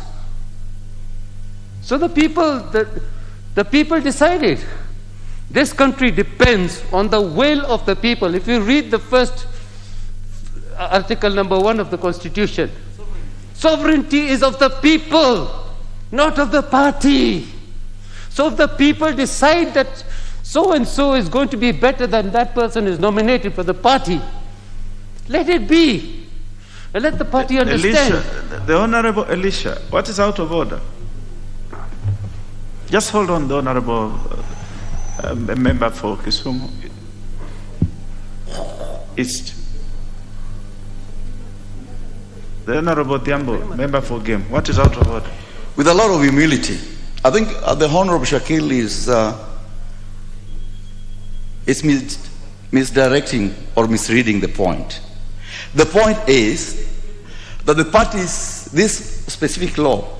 So the people decided. This country depends on the will of the people. If you read the first article number 1 of the Constitution, sovereignty is of the people, not of the party. So if the people decide that so and so is going to be better than that person is nominated for the party, let it be. And let the party understand. Elisha, the Honorable Elisha, what is out of order? Just hold on, the Honorable member for Kisumu East. The Honorable Diambo, member for Game. What is out of order? With a lot of humility, I think the Honorable Shakil is misdirecting or misreading the point. The point is that the parties, this specific law,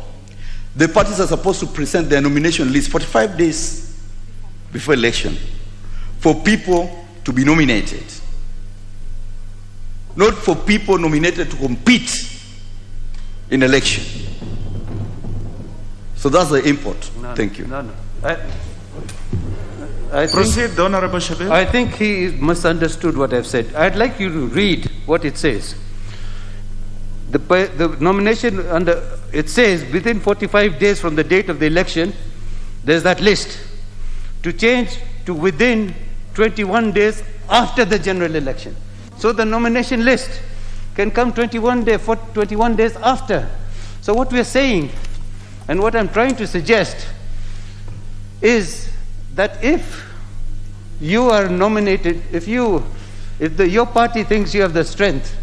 the parties are supposed to present their nomination list 45 days before election for people to be nominated, not for people nominated to compete in election. So that's the import. Thank you. Proceed, the Honorable Shabil. I think he misunderstood what I've said. I'd like you to read what it says. The nomination it says within 45 days from the date of the election, there's that list. To change to within 21 days after the general election. So the nomination list can come 21 days after. So what we're saying, and what I'm trying to suggest, is that if you are nominated, if your party thinks you have the strength,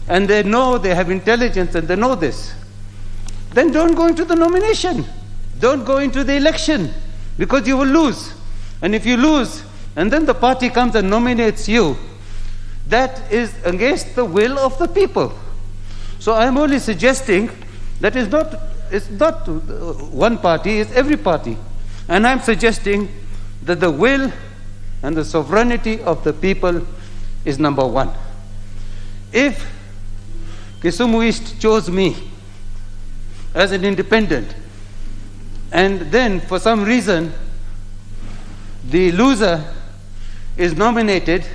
and they know, they have intelligence and they know this, then don't go into the nomination. Don't go into the election, because you will lose. And if you lose, and then the party comes and nominates you, that is against the will of the people. So I'm only suggesting that it's not one party, it's every party. And I'm suggesting that the will and the sovereignty of the people is number one. If Kisumu East chose me as an independent, and then for some reason the loser is nominated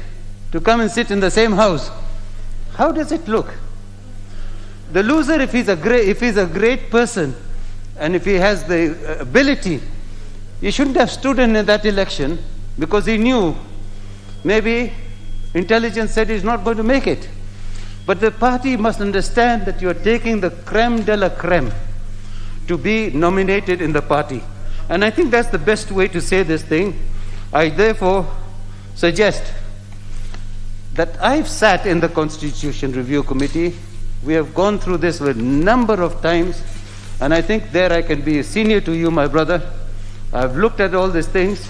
to come and sit in the same house, how does it look? The loser, if he's a great person, and if he has the ability, he shouldn't have stood in that election, because he knew maybe intelligence said he's not going to make it. But the party must understand that you are taking the creme de la creme to be nominated in the party. And I think that's the best way to say this thing. I therefore suggest that I've sat in the Constitution Review Committee. We have gone through this a number of times, and I think there I can be senior to you, my brother. I've looked at all these things.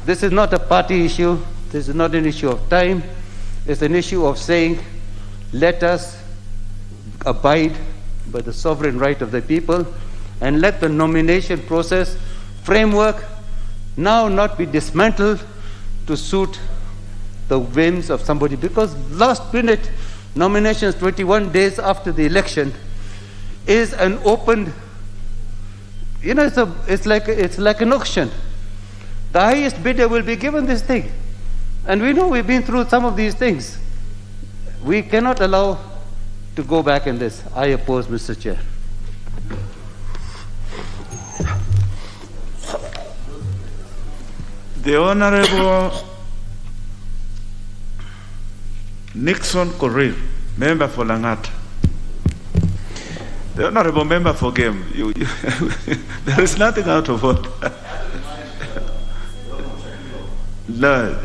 This is not a party issue. This is not an issue of time. It's an issue of saying, let us abide by the sovereign right of the people, and let the nomination process framework now not be dismantled to suit the whims of somebody. Because last minute nominations 21 days after the election is an open you know, it's like an auction. The highest bidder will be given this thing. And we know we've been through some of these things. We cannot allow to go back in this. I oppose, Mr. Chair. The Honorable Nixon Korir, member for Langata. The Honorable member for Game. There is nothing out of order. No.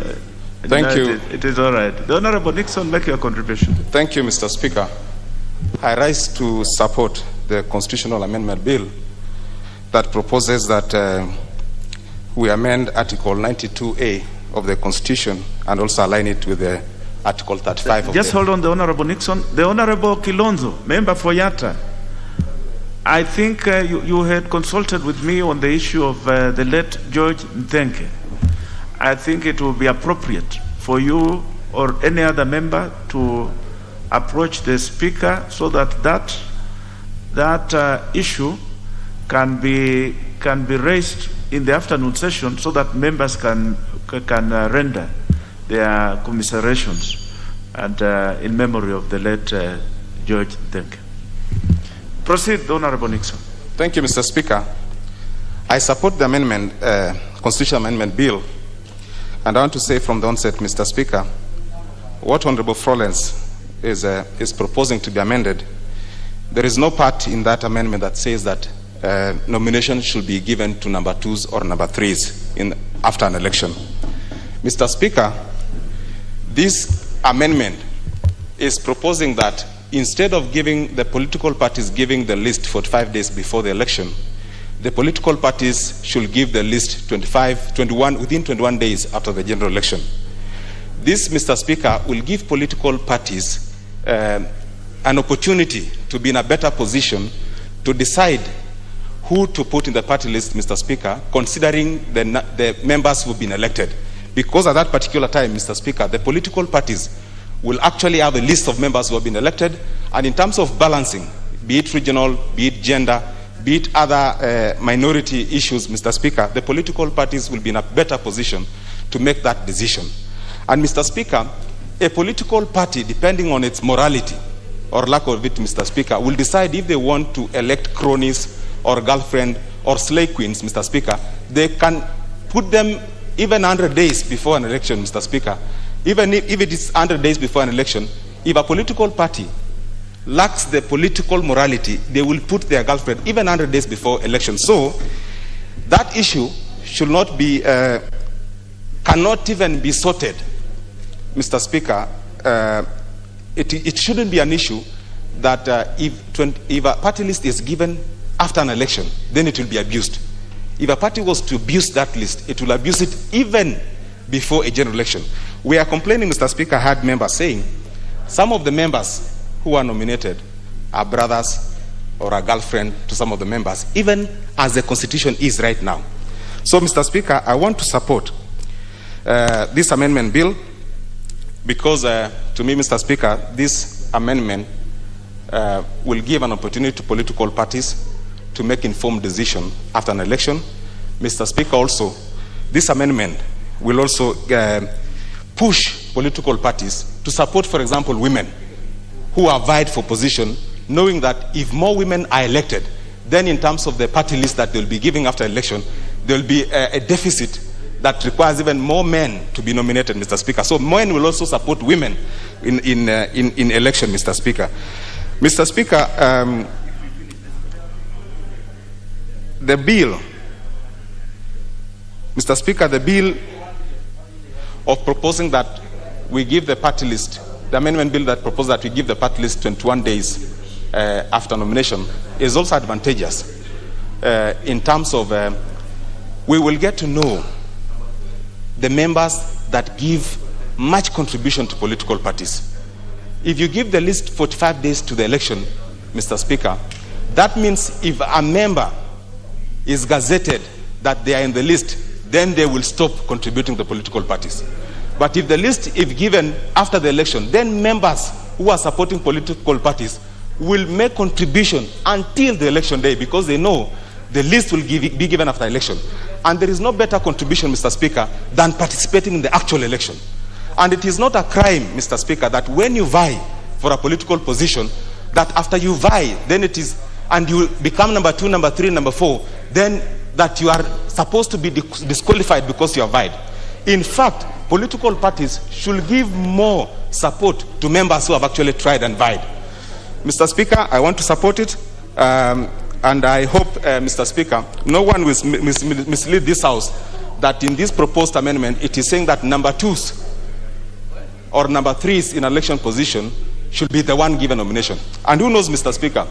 Thank you. It is all right. The Honorable Nixon, make your contribution. Thank you, Mr. Speaker. I rise to support the constitutional amendment bill that proposes that we amend Article 92A of the Constitution and also align it with the Article 35 of Just hold on, the Honorable Nixon. The Honorable Kilonzo, member for Yatta. I think you had consulted with me on the issue of the late George Nthenke. I think it will be appropriate for you or any other member to approach the Speaker so that that issue can be raised in the afternoon session so that members can render their commiserations and in memory of the late George Nthenke. Proceed, the Honorable Nixon. Thank you, Mr. Speaker. I support the amendment, Constitutional Amendment Bill. And I want to say from the onset, Mr. Speaker, what Honorable Florence is proposing to be amended, there is no part in that amendment that says that nomination should be given to number 2s or number 3s after an election. Mr. Speaker, this amendment is proposing that instead of giving the political parties giving the list 45 days before the election, the political parties should give the list within 21 days after the general election. This, Mr. Speaker, will give political parties an opportunity to be in a better position to decide who to put in the party list, Mr. Speaker, considering the members who have been elected. Because at that particular time, Mr. Speaker, the political parties will actually have a list of members who have been elected, and in terms of balancing, be it regional, be it gender, be it other minority issues, Mr. Speaker, the political parties will be in a better position to make that decision. And Mr. Speaker, a political party, depending on its morality or lack of it, Mr. Speaker, will decide if they want to elect cronies or girlfriend or slave queens, Mr. Speaker. They can put them even 100 days before an election, Mr. Speaker. Even if it is 100 days before an election, if a political party lacks the political morality, they will put their girlfriend even 100 days before election. So that issue should not be, cannot even be sorted, Mr. Speaker. It shouldn't be an issue that if a party list is given after an election, then it will be abused. If a party was to abuse that list, it will abuse it even before a general election. We are complaining, Mr. Speaker, I had members saying some of the members who are nominated are brothers or a girlfriend to some of the members, even as the Constitution is right now. So, Mr. Speaker, I want to support this amendment bill because, to me, Mr. Speaker, this amendment will give an opportunity to political parties to make informed decision after an election. Mr. Speaker, also, this amendment will also push political parties to support, for example, women who are vied for position, knowing that if more women are elected, then in terms of the party list that they'll be giving after election, there will be a deficit that requires even more men to be nominated, Mr. Speaker. So men will also support women in election, Mr. Speaker. Mr. Speaker, the bill, Mr. Speaker, the bill of proposing that we give the party list, the amendment bill that proposed that we give the party list 21 days after nomination is also advantageous in terms of we will get to know the members that give much contribution to political parties. If you give the list 45 days to the election, Mr. Speaker, that means if a member is gazetted that they are in the list, then they will stop contributing to the political parties. But if the list is given after the election, then members who are supporting political parties will make contribution until the election day, because they know the list will be given after election. And there is no better contribution, Mr. Speaker, than participating in the actual election. And it is not a crime, Mr. Speaker, that when you vie for a political position, that after you vie, then it is, and you become number 2, number 3, number 4, then that you are supposed to be disqualified because you have vied. In fact, political parties should give more support to members who have actually tried and vied. Mr. Speaker, I want to support it, and I hope, Mr. Speaker, no one will mislead this House that in this proposed amendment, it is saying that number 2s or number 3s in election position should be the one given nomination. And who knows, Mr. Speaker,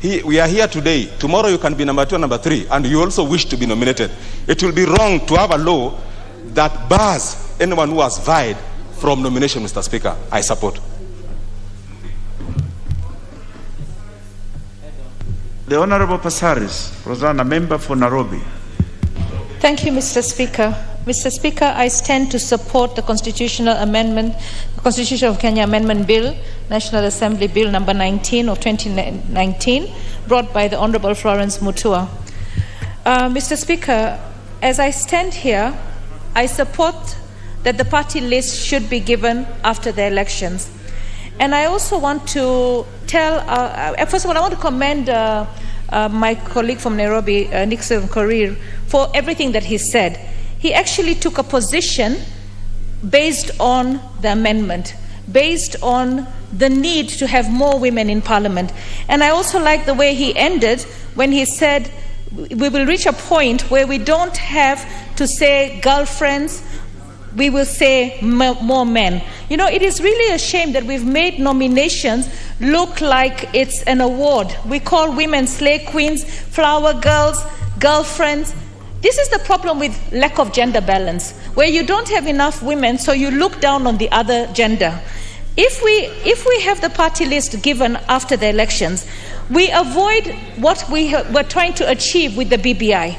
we are here today. Tomorrow you can be number 2 and number 3, and you also wish to be nominated. It will be wrong to have a law that bars anyone who has vied from nomination, Mr. Speaker. I support. The Honorable Passaris, Rosanna, member for Nairobi. Thank you, Mr. Speaker. Mr. Speaker, I stand to support the constitutional amendment, the Constitution of Kenya Amendment Bill, National Assembly Bill number 19 of 2019, brought by the Honorable Florence Mutua. Mr. Speaker, as I stand here, I support that the party list should be given after the elections. And I also want to tell, first of all, I want to commend my colleague from Nairobi, Nixon Korir, for everything that he said. He actually took a position based on the amendment, based on the need to have more women in parliament. And I also like the way he ended when he said, we will reach a point where we don't have to say girlfriends, we will say more men. You know, it is really a shame that we've made nominations look like it's an award. We call women slay queens, flower girls, girlfriends. This is the problem with lack of gender balance, where you don't have enough women, so you look down on the other gender. If we have the party list given after the elections, we avoid what we're trying to achieve with the BBI.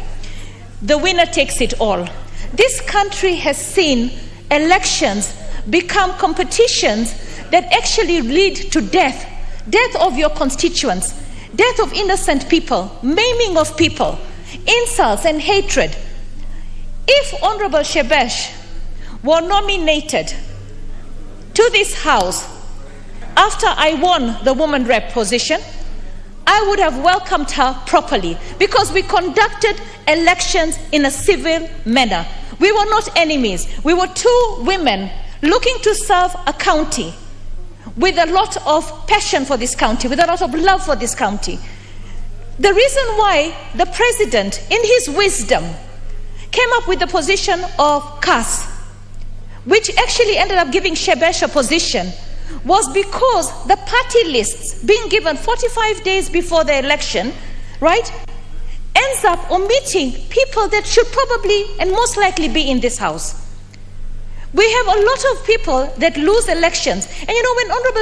The winner takes it all. This country has seen elections become competitions that actually lead to death of your constituents, death of innocent people, maiming of people, insults and hatred. If Honorable Shebesh were nominated to this House after I won the woman rep position, I would have welcomed her properly, because we conducted elections in a civil manner. We were not enemies. We were two women looking to serve a county with a lot of passion for this county, with a lot of love for this county. The reason why the president, in his wisdom, came up with the position of CAS, which actually ended up giving Shebesh a position, was because the party lists being given 45 days before the election, right, ends up omitting people that should probably and most likely be in this House. We have a lot of people that lose elections. And you know, when Honorable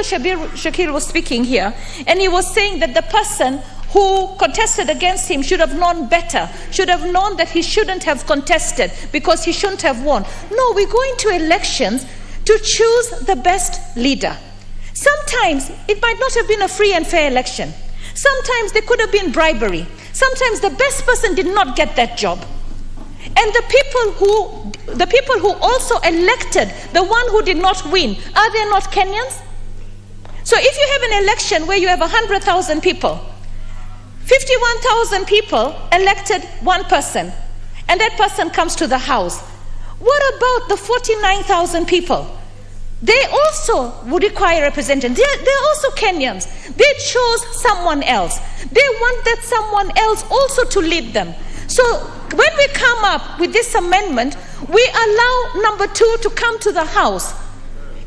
Shakir was speaking here, and he was saying that the person who contested against him should have known better, should have known that he shouldn't have contested because he shouldn't have won. No, we go into elections to choose the best leader. Sometimes it might not have been a free and fair election. Sometimes there could have been bribery. Sometimes the best person did not get that job. And the people who also elected the one who did not win, are they not Kenyans? So if you have an election where you have 100,000 people, 51,000 people elected one person, and that person comes to the House, what about the 49,000 people? They also would require representation. They're also Kenyans. They chose someone else. They want that someone else also to lead them. So when we come up with this amendment, we allow number 2 to come to the House.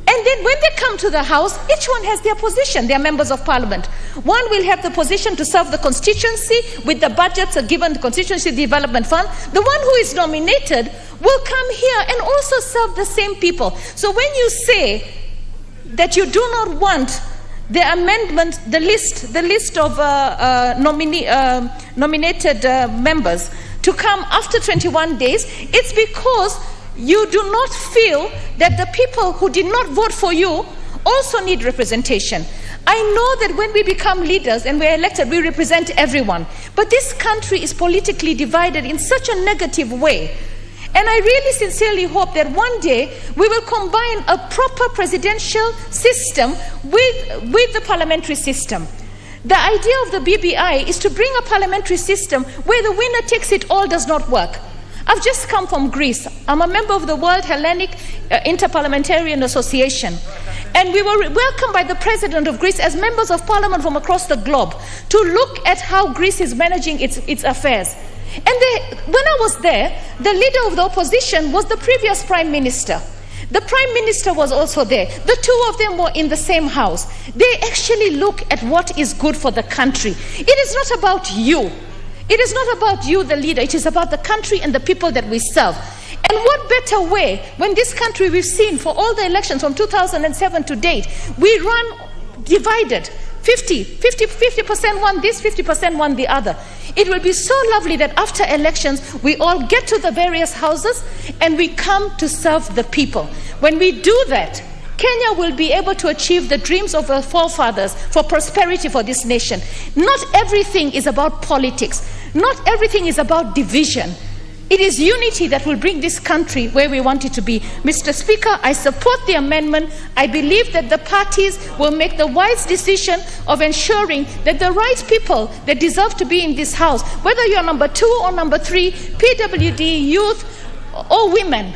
And then when they come to the House, each one has their position. They are members of parliament. One will have the position to serve the constituency with the budgets given the Constituency Development Fund. The one who is nominated will come here and also serve the same people. So when you say that you do not want the amendment, the list of nominated members to come after 21 days, it's because you do not feel that the people who did not vote for you also need representation. I know that when we become leaders and we're elected, we represent everyone. But this country is politically divided in such a negative way. And I really sincerely hope that one day we will combine a proper presidential system with the parliamentary system. The idea of the BBI is to bring a parliamentary system where the winner takes it all does not work. I've just come from Greece. I'm a member of the World Hellenic Interparliamentarian Association. And we were welcomed by the President of Greece as members of parliament from across the globe to look at how Greece is managing its affairs. And when I was there, the leader of the opposition was the previous Prime Minister. The Prime Minister was also there. The two of them were in the same house. They actually look at what is good for the country. It is not about you. It is not about you, the leader. It is about the country and the people that we serve. And what better way when this country, we've seen for all the elections from 2007 to date, we run divided. 50% one this, 50% one the other. It will be so lovely that after elections, we all get to the various houses and we come to serve the people. When we do that, Kenya will be able to achieve the dreams of our forefathers for prosperity for this nation. Not everything is about politics. Not everything is about division. It is unity that will bring this country where we want it to be. Mr. Speaker, I support the amendment. I believe that the parties will make the wise decision of ensuring that the right people that deserve to be in this house, whether you're number 2 or number 3, PWD, youth, or women.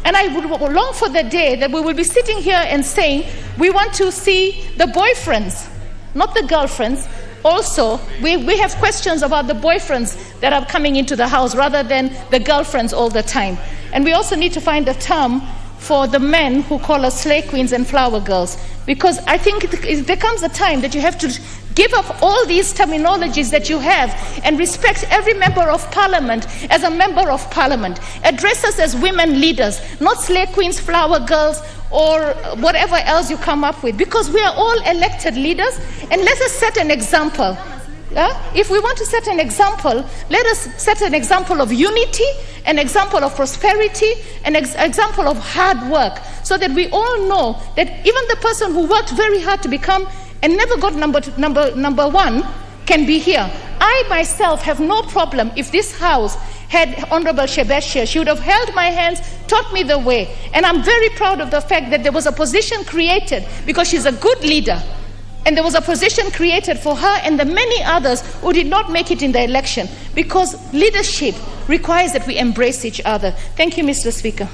And I would long for the day that we will be sitting here and saying, we want to see the boyfriends, not the girlfriends. Also, we have questions about the boyfriends that are coming into the house rather than the girlfriends all the time. And we also need to find a term for the men who call us slay queens and flower girls. Because I think there comes a time that you have to give up all these terminologies that you have and respect every member of parliament as a member of parliament. Address us as women leaders, not slay queens, flower girls, or whatever else you come up with, because we are all elected leaders, and let us set an example. If we want to set an example, let us set an example of unity, an example of prosperity, an example of hard work, so that we all know that even the person who worked very hard to become and never got number 1 can be here. I myself have no problem if this house had Honorable Shebeshia. She would have held my hands, taught me the way. And I'm very proud of the fact that there was a position created because she's a good leader. And there was a position created for her and the many others who did not make it in the election, because leadership requires that we embrace each other. Thank you, Mr. Speaker.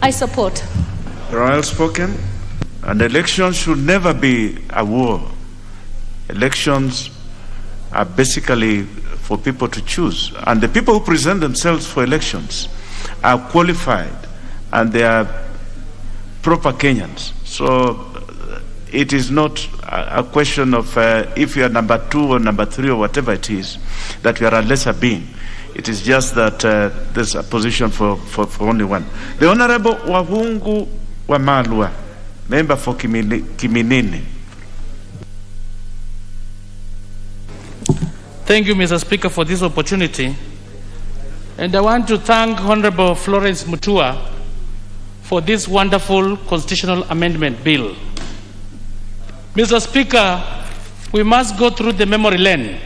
I support. Well spoken. And elections should never be a war. Elections are basically for people to choose. And the people who present themselves for elections are qualified and they are proper Kenyans. So it is not a question of if you are number 2 or number 3 or whatever it is, that you are a lesser being. It is just that there's a position for only one. The Honorable Wahungu Wamalwa, member for Kiminini. Thank you, Mr. Speaker, for this opportunity. And I want to thank Honorable Florence Mutua for this wonderful constitutional amendment bill. Mr. Speaker, we must go through the memory lane.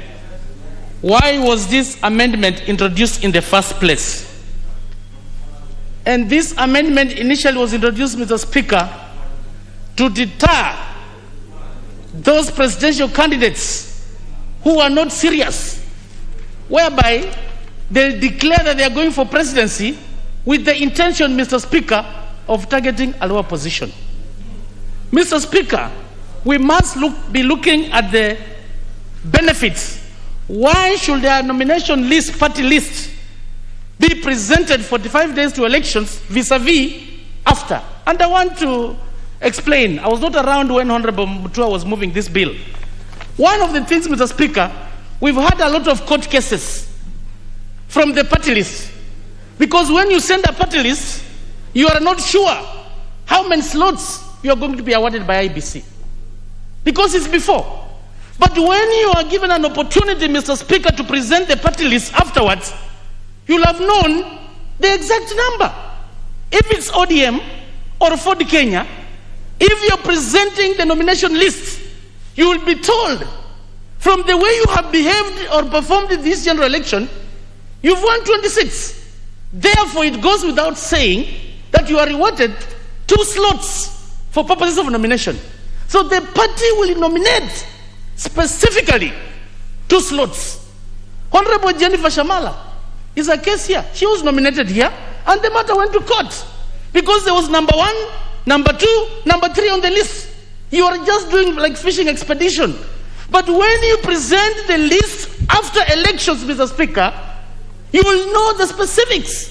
Why was this amendment introduced in the first place? And this amendment initially was introduced, Mr. Speaker, to deter those presidential candidates who are not serious, whereby they declare that they are going for presidency with the intention, Mr. Speaker, of targeting a lower position. Mr. Speaker, we must be looking at the benefits. Why should their nomination list, party list, be presented 45 days to elections vis-a-vis after? And I want to explain. I was not around when Honorable Mutua was moving this bill. One of the things, Mr. Speaker, we've had a lot of court cases from the party list. Because when you send a party list, you are not sure how many slots you are going to be awarded by IBC. Because it's before. But when you are given an opportunity, Mr. Speaker, to present the party list afterwards, you'll have known the exact number. If it's ODM or Ford Kenya, If you're presenting the nomination list, you will be told, from the way you have behaved or performed in this general election, you've won 26. Therefore, it goes without saying that you are rewarded 2 slots for purposes of nomination. So the party will nominate specifically 2 slots. Honorable Jennifer Shamala is a case here. She was nominated here, and the matter went to court because there was number 1, number 2, number 3 on the list. You are just doing like fishing expedition. But when you present the list after elections, Mr. Speaker, you will know the specifics.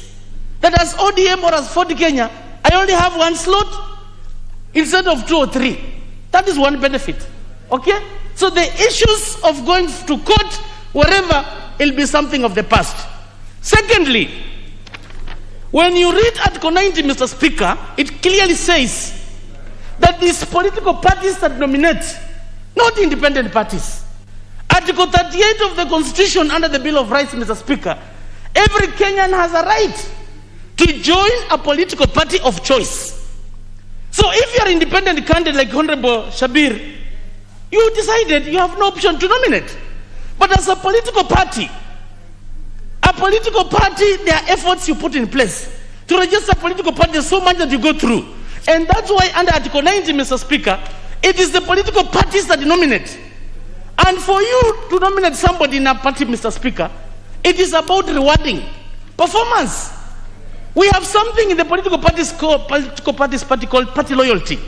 That as ODM or as Ford Kenya, I only have 1 slot instead of 2 or 3. That is one benefit. Okay? So the issues of going to court, wherever, it'll be something of the past. Secondly, when you read Article 90, Mr. Speaker, it clearly says that these political parties that nominate, not independent parties. Article 38 of the Constitution under the Bill of Rights, Mr. Speaker, every Kenyan has a right to join a political party of choice. So if you're an independent candidate like Honorable Shabir, you decided you have no option to nominate. But as a political party, there are efforts you put in place. To register a political party, there's so much that you go through. And that's why under Article 90, Mr. Speaker, it is the political parties that nominate. And for you to nominate somebody in a party, Mr. Speaker, it is about rewarding performance. We have something in the political party called party loyalty.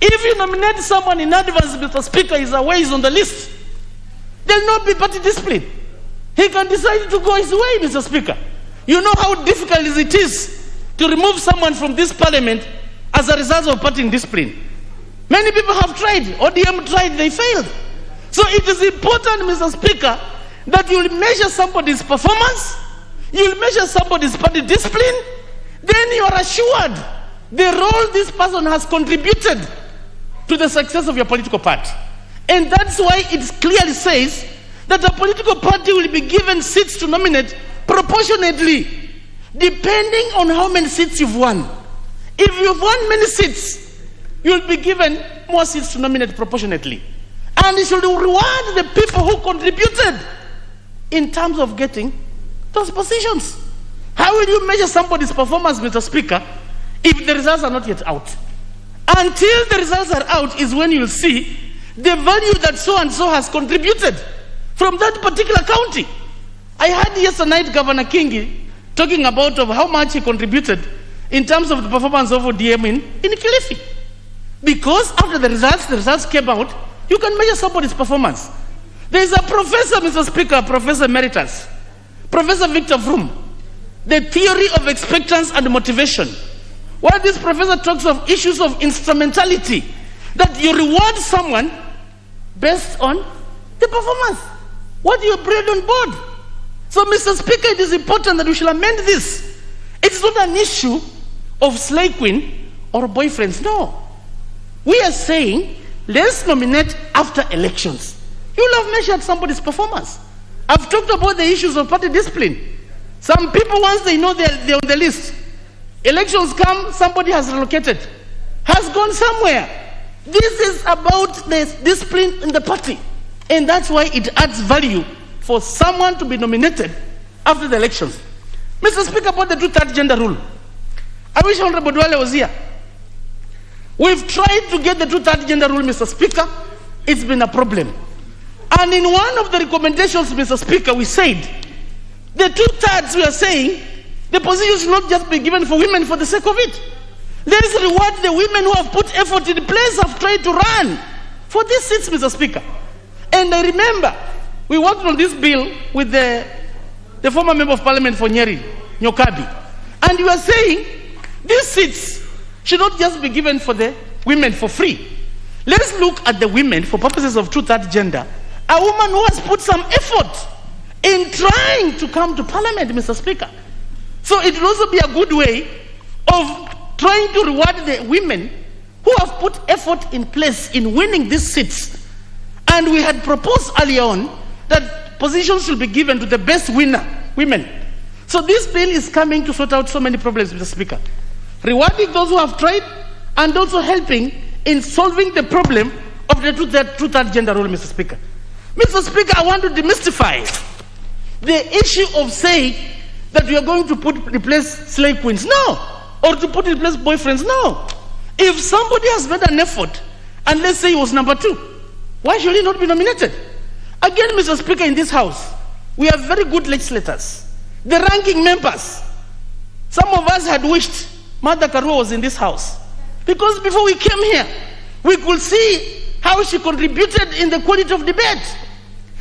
If you nominate someone in advance, Mr. Speaker, is away, is on the list, there will not be party discipline. He can decide to go his way, Mr. Speaker. You know how difficult it is to remove someone from this parliament as a result of party discipline. Many people have tried. ODM tried, they failed. So it is important, Mr. Speaker, that you will measure somebody's performance, you will measure somebody's party discipline, then you are assured the role this person has contributed to the success of your political party. And that's why it clearly says that a political party will be given seats to nominate proportionately, depending on how many seats you've won. If you've won many seats, you will be given more seats to nominate proportionately. And it should reward the people who contributed in terms of getting those positions. How will you measure somebody's performance, Mr. Speaker, if the results are not yet out? Until the results are out is when you'll see the value that so-and-so has contributed from that particular county. I heard yesterday night Governor Kingi talking about of how much he contributed in terms of the performance of ODM in Kilifi. Because after the results came out, you can measure somebody's performance. There is a professor, Mr. Speaker, Professor Emeritus, Professor Victor Vroom, the theory of expectance and motivation, where this professor talks of issues of instrumentality, that you reward someone based on the performance, what you bring on board. So, Mr. Speaker, it is important that we shall amend this. It's not an issue of slay queen or boyfriends, no. We are saying, let's nominate after elections. You will have measured somebody's performance. I've talked about the issues of party discipline. Some people, once they know they're on the list, elections come, somebody has relocated, has gone somewhere. This is about the discipline in the party. And that's why it adds value for someone to be nominated after the elections. Mr. Speaker, about the 2/3 gender rule, I wish Honorable Dwale was here. We've tried to get the 2/3 gender rule, Mr. Speaker. It's been a problem. And in one of the recommendations, Mr. Speaker, we said, the 2/3, we are saying, the position should not just be given for women for the sake of it. Let's reward the women who have put effort in place, have tried to run for these seats, Mr. Speaker. And I remember, we worked on this bill with the former Member of Parliament for Nyeri, Nyokabi. And we were saying, these seats should not just be given for the women for free. Let's look at the women for purposes of 2/3 gender. A woman who has put some effort in trying to come to Parliament, Mr. Speaker. So it will also be a good way of trying to reward the women who have put effort in place in winning these seats. And we had proposed earlier on that positions should be given to the best winner, women. So this bill is coming to sort out so many problems, Mr. Speaker. Rewarding those who have tried and also helping in solving the problem of the two-third gender rule, Mr. Speaker. Mr. Speaker, I want to demystify the issue of saying that we are going to replace slave queens. No. Or to replace boyfriends. No. If somebody has made an effort, and let's say he was number 2, why should he not be nominated? Again, Mr. Speaker, in this House, we have very good legislators. The ranking members, some of us had wished Mother Karua was in this House. Because before we came here, we could see how she contributed in the quality of debate.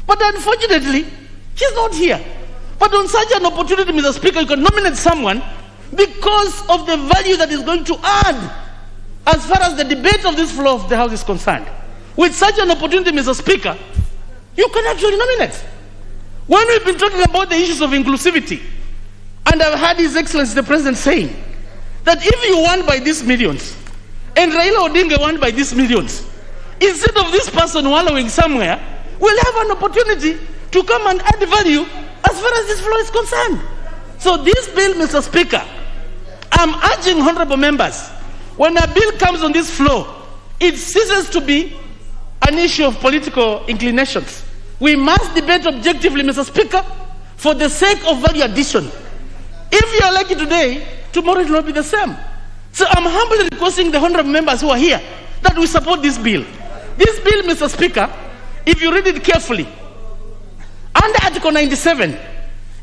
But unfortunately, she's not here. But on such an opportunity, Mr. Speaker, you can nominate someone because of the value that is going to add as far as the debate of this floor of the House is concerned. With such an opportunity, Mr. Speaker, you can actually nominate. When we've been talking about the issues of inclusivity, and I've heard His Excellency the President saying that if you won by these millions, and Raila Odinga won by these millions, instead of this person wallowing somewhere, we'll have an opportunity to come and add value as far as this floor is concerned. So this bill, Mr. Speaker, I'm urging honorable members, when a bill comes on this floor, it ceases to be an issue of political inclinations. We must debate objectively, Mr. Speaker, for the sake of value addition. If you are lucky today, tomorrow it will not be the same. So I'm humbly requesting the honorable members who are here that we support this bill. This bill, Mr. Speaker, if you read it carefully, under Article 97,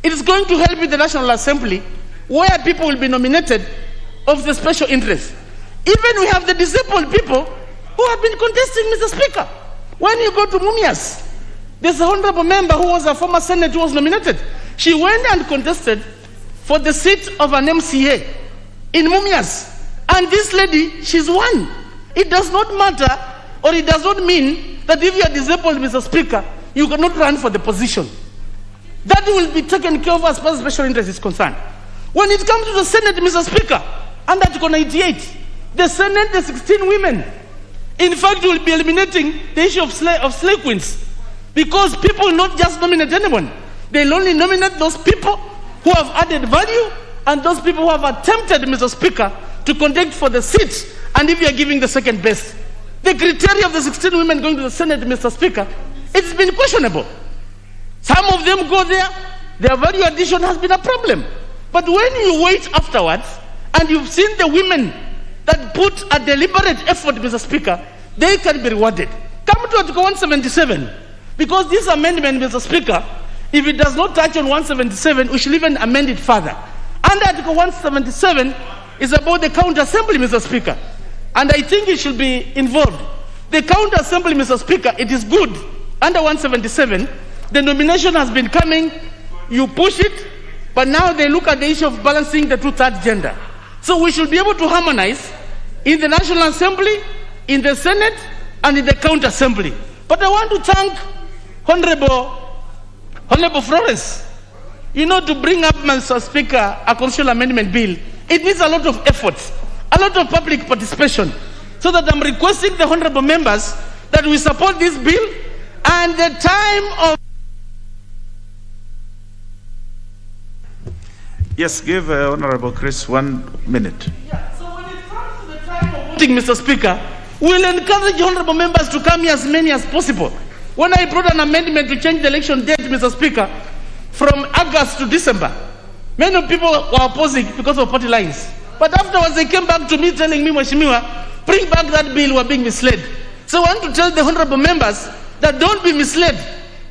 it is going to help with the National Assembly where people will be nominated of the special interest. Even we have the disabled people who have been contesting, Mr. Speaker. When you go to Mumias, there's an honorable member who was a former senator who was nominated. She went and contested for the seat of an MCA in Mumias. And this lady, she's won. It does not matter, or it does not mean that if you are disabled, Mr. Speaker, you cannot run for the position. That will be taken care of as far as special interest is concerned. When it comes to the Senate, Mr. Speaker, under Article 98, the Senate, the 16 women, in fact, will be eliminating the issue of slave queens. Because people will not just nominate anyone. They'll only nominate those people who have added value and those people who have attempted, Mr. Speaker, to contest for the seats. And if you are giving the second best, the criteria of the 16 women going to the Senate, Mr. Speaker, it's been questionable. Some of them go there, their value addition has been a problem. But when you wait afterwards, and you've seen the women that put a deliberate effort, Mr. Speaker, they can be rewarded. Come to Article 177, because this amendment, Mr. Speaker, if it does not touch on 177, we should even amend it further. Under Article 177 is about the county assembly, Mr. Speaker, and I think it should be involved. The county assembly, Mr. Speaker, it is good. Under 177, the nomination has been coming, you push it, but now they look at the issue of balancing the two-third gender. So we should be able to harmonize in the National Assembly, in the Senate, and in the county assembly. But I want to thank Honorable Florence, to bring up, Mr. Speaker, a constitutional amendment bill. It needs a lot of effort, a lot of public participation. So that I'm requesting the honorable members that we support this bill, and the time of... Yes, give Honorable Chris 1 minute. Yeah, so when it comes to the time of voting, Mr. Speaker, we'll encourage honorable members to come here as many as possible. When I brought an amendment to change the election date, Mr. Speaker, from August to December, many people were opposing because of party lines. But afterwards, they came back to me telling me, Mheshimiwa, bring back that bill, we're being misled. So I want to tell the honorable members that don't be misled.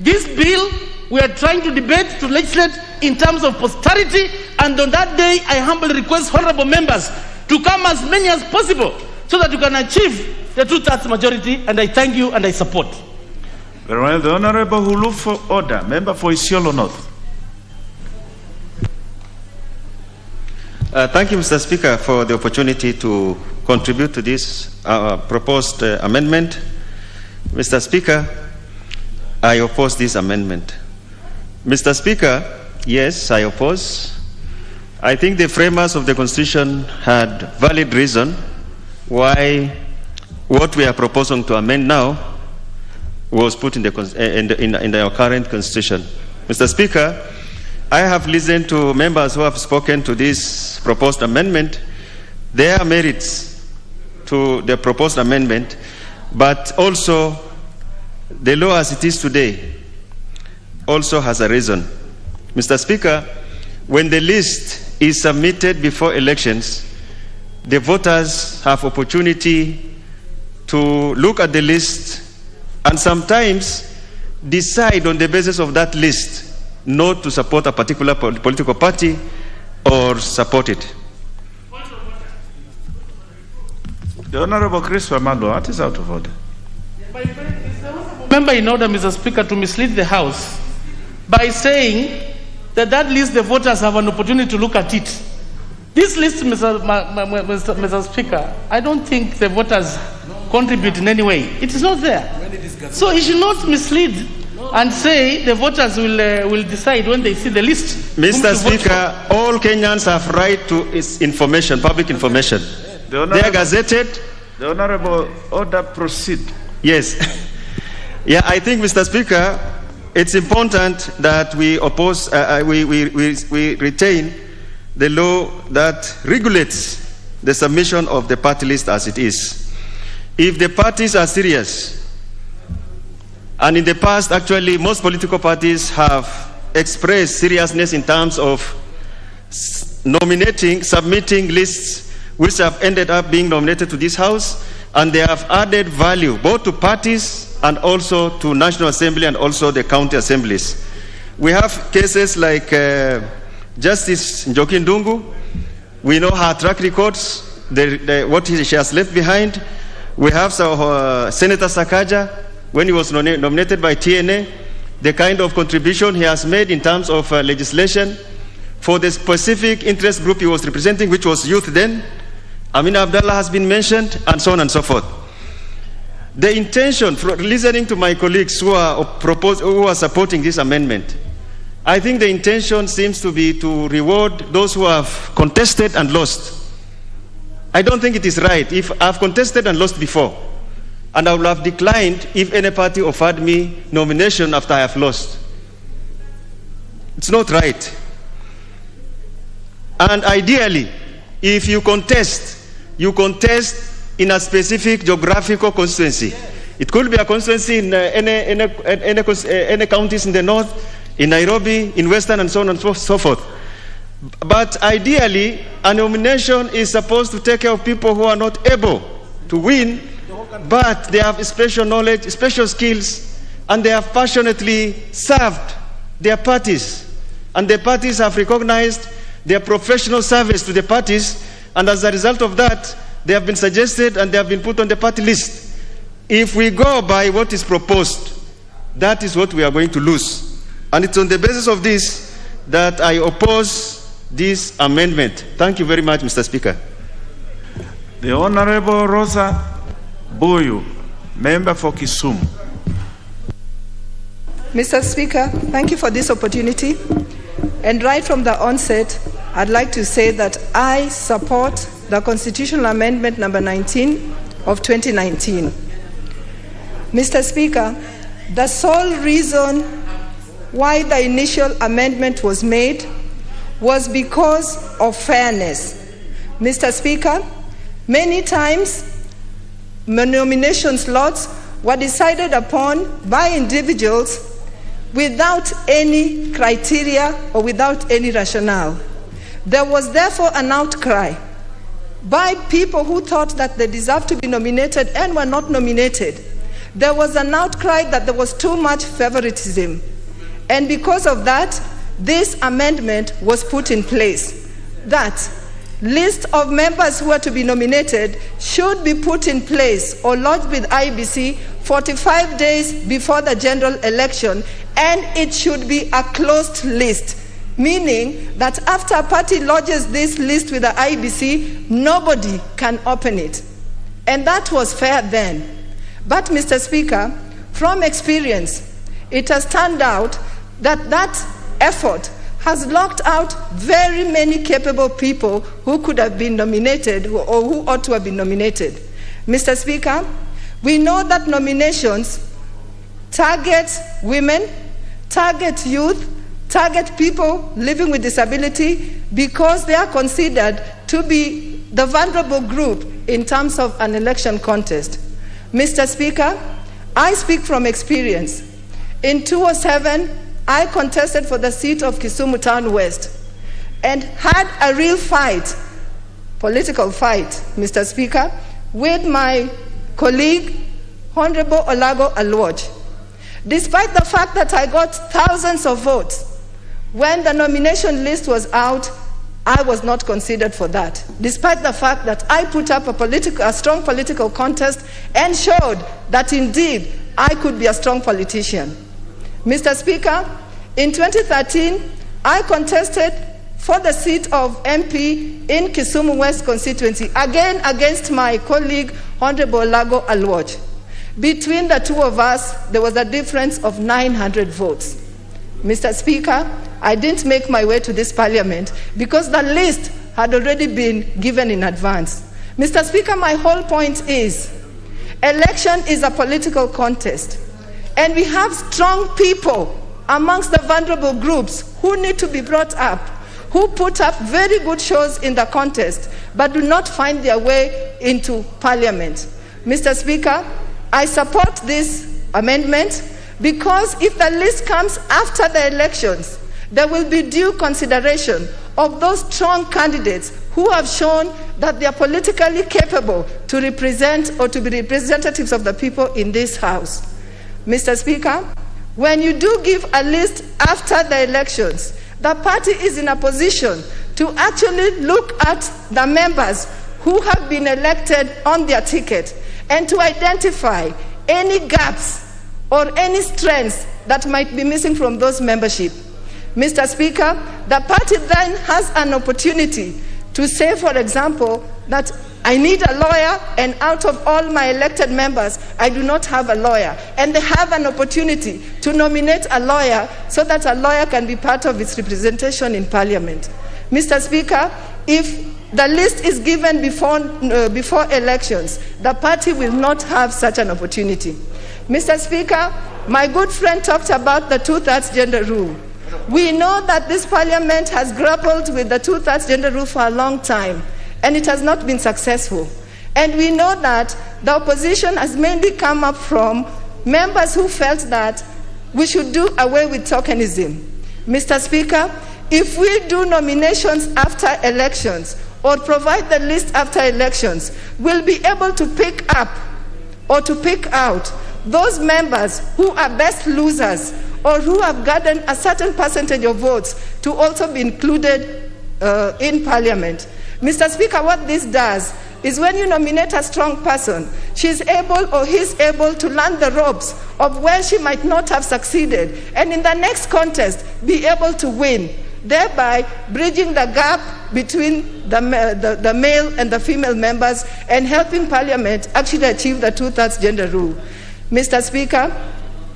This bill, we are trying to debate, to legislate in terms of posterity, and on that day, I humbly request honorable members to come as many as possible so that you can achieve the two-thirds majority, and I thank you and I support. Very well, the Honorable who look for order, member for Isiolo North. Thank you, Mr. Speaker, for the opportunity to contribute to this proposed amendment. Mr. Speaker, I oppose this amendment. Mr. Speaker, yes, I oppose. I think the framers of the Constitution had valid reason why what we are proposing to amend now was put in our current Constitution. Mr. Speaker, I have listened to members who have spoken to this proposed amendment. There are merits to the proposed amendment, but also the law as it is today also has a reason. Mr. Speaker, when the list is submitted before elections, the voters have opportunity to look at the list and sometimes decide on the basis of that list not to support a particular political party or support it. The Honorable Chris Wamalo, what is out of order? Member in order, Mr. Speaker, to mislead the House by saying that that list the voters have an opportunity to look at it. This list, Mr. Speaker, I don't think the voters contribute in any way. It is not there. So he should not mislead and say the voters will decide when they see the list. Mr. Speaker, all Kenyans have right to information, public information. They are gazetted. The Honorable order proceed. Yes. Yeah, I think, Mr. Speaker, it's important that we oppose, we retain the law that regulates the submission of the party list as it is. If the parties are serious, and in the past, actually, most political parties have expressed seriousness in terms of submitting lists which have ended up being nominated to this House, and they have added value both to parties and also to National Assembly and also the county assemblies. We have cases like Justice Njoki Ndungu. We know her track records, what she has left behind. We have Senator Sakaja, when he was nominated by TNA, the kind of contribution he has made in terms of legislation for the specific interest group he was representing, which was youth then. Amina Abdallah has been mentioned, and so on and so forth. The intention, from listening to my colleagues who are supporting this amendment, I think the intention seems to be to reward those who have contested and lost. I don't think it is right. If I've contested and lost before, and I would have declined if any party offered me nomination after I have lost. It's not right. And ideally, if you contest in a specific geographical constituency. It could be a constituency in any counties in the north, in Nairobi, in Western, and so on and so forth. But ideally, a nomination is supposed to take care of people who are not able to win, but they have special knowledge, special skills, and they have passionately served their parties. And the parties have recognized their professional service to the parties, and as a result of that, they have been suggested and they have been put on the party list. If we go by what is proposed, that is what we are going to lose. And it's on the basis of this that I oppose this amendment. Thank you very much, Mr. Speaker. The Honorable Rosa Boyu, member for Kisumu. Mr. Speaker, thank you for this opportunity. And right from the onset, I'd like to say that I support the Constitutional Amendment number 19 of 2019. Mr. Speaker, the sole reason why the initial amendment was made was because of fairness. Mr. Speaker, many times nomination slots were decided upon by individuals without any criteria or without any rationale. There was therefore an outcry by people who thought that they deserved to be nominated and were not nominated. There was an outcry that there was too much favoritism. And because of that, this amendment was put in place. That list of members who are to be nominated should be put in place or lodged with IBC 45 days before the general election, and it should be a closed list. Meaning that after a party lodges this list with the IBC, nobody can open it. And that was fair then. But, Mr. Speaker, from experience, it has turned out that that effort has locked out very many capable people who could have been nominated or who ought to have been nominated. Mr. Speaker, we know that nominations target women, target youth, target people living with disability because they are considered to be the vulnerable group in terms of an election contest. Mr. Speaker, I speak from experience. In 2007, I contested for the seat of Kisumu Town West and had a real fight, political fight, Mr. Speaker, with my colleague, Honorable Olago Alwoj. Despite the fact that I got thousands of votes, when the nomination list was out, I was not considered for that, despite the fact that I put up a strong political contest and showed that indeed I could be a strong politician. Mr. Speaker, in 2013, I contested for the seat of MP in Kisumu West constituency, again against my colleague, Honorable Olago Alwoj. Between the two of us, there was a difference of 900 votes. Mr. Speaker, I didn't make my way to this parliament because the list had already been given in advance. Mr. Speaker, my whole point is, election is a political contest, and we have strong people amongst the vulnerable groups who need to be brought up, who put up very good shows in the contest, but do not find their way into parliament. Mr. Speaker, I support this amendment because if the list comes after the elections, there will be due consideration of those strong candidates who have shown that they are politically capable to represent or to be representatives of the people in this House. Mr. Speaker, when you do give a list after the elections, the party is in a position to actually look at the members who have been elected on their ticket and to identify any gaps or any strengths that might be missing from those membership. Mr. Speaker, the party then has an opportunity to say, for example, that I need a lawyer, and out of all my elected members, I do not have a lawyer. And they have an opportunity to nominate a lawyer so that a lawyer can be part of its representation in Parliament. Mr. Speaker, if the list is given before elections, the party will not have such an opportunity. Mr. Speaker, my good friend talked about the two-thirds gender rule. We know that this Parliament has grappled with the two-thirds gender rule for a long time, and it has not been successful. And we know that the opposition has mainly come up from members who felt that we should do away with tokenism. Mr. Speaker, if we do nominations after elections or provide the list after elections, we'll be able to pick up or to pick out those members who are best losers or who have gotten a certain percentage of votes to also be included in Parliament. Mr. Speaker, what this does is when you nominate a strong person, she's able or he's able to learn the ropes of where she might not have succeeded, and in the next contest be able to win, thereby bridging the gap between the male and the female members and helping Parliament actually achieve the two-thirds gender rule. Mr. Speaker,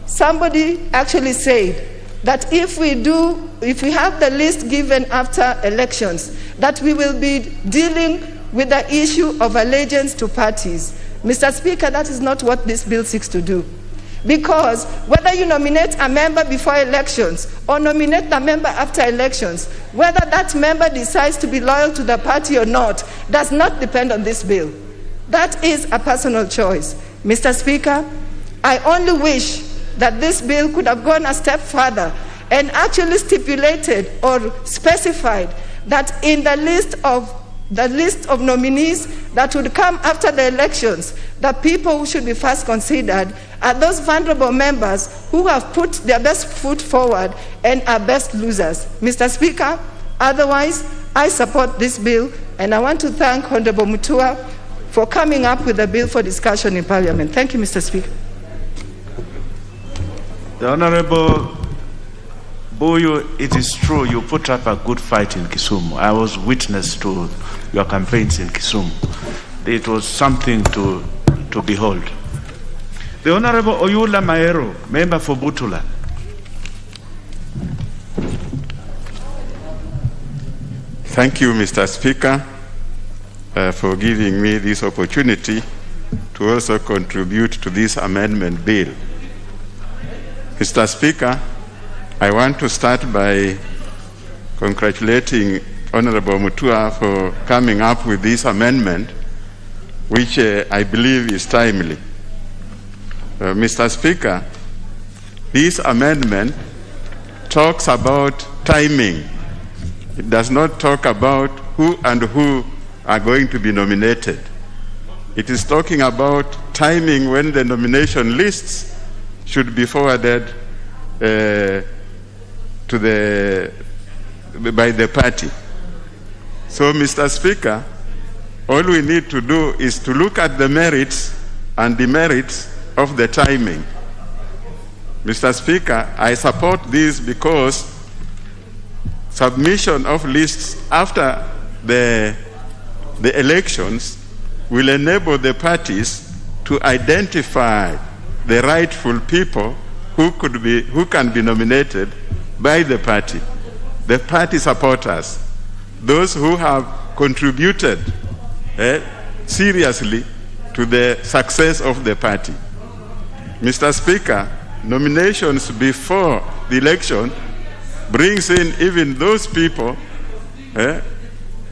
somebody actually said that if we have the list given after elections, that we will be dealing with the issue of allegiance to parties. Mr. Speaker, that is not what this bill seeks to do. Because whether you nominate a member before elections or nominate the member after elections, whether that member decides to be loyal to the party or not does not depend on this bill. That is a personal choice. Mr. Speaker, I only wish that this bill could have gone a step further and actually stipulated or specified that in the list of nominees that would come after the elections, the people who should be first considered are those vulnerable members who have put their best foot forward and are best losers. Mr. Speaker, otherwise, I support this bill, and I want to thank Honorable Mutua for coming up with a bill for discussion in Parliament. Thank you, Mr. Speaker. The Honorable Boyo, it is true you put up a good fight in Kisumu. I was witness to your campaigns in Kisumu. It was something to behold. The Honorable Oyula Maero, member for Butula. Thank you, Mr. Speaker, for giving me this opportunity to also contribute to this amendment bill. Mr. Speaker, I want to start by congratulating Honorable Mutua for coming up with this amendment, which I believe is timely. Mr. Speaker, this amendment talks about timing. It does not talk about who are going to be nominated. It is talking about timing when the nomination lists should be forwarded by the party. So, Mr. Speaker, all we need to do is to look at the merits and demerits of the timing. Mr. Speaker, I support this because submission of lists after the elections will enable the parties to identify the rightful people who can be nominated by the party supporters, those who have contributed seriously to the success of the party. Mr. Speaker, nominations before the election brings in even those people,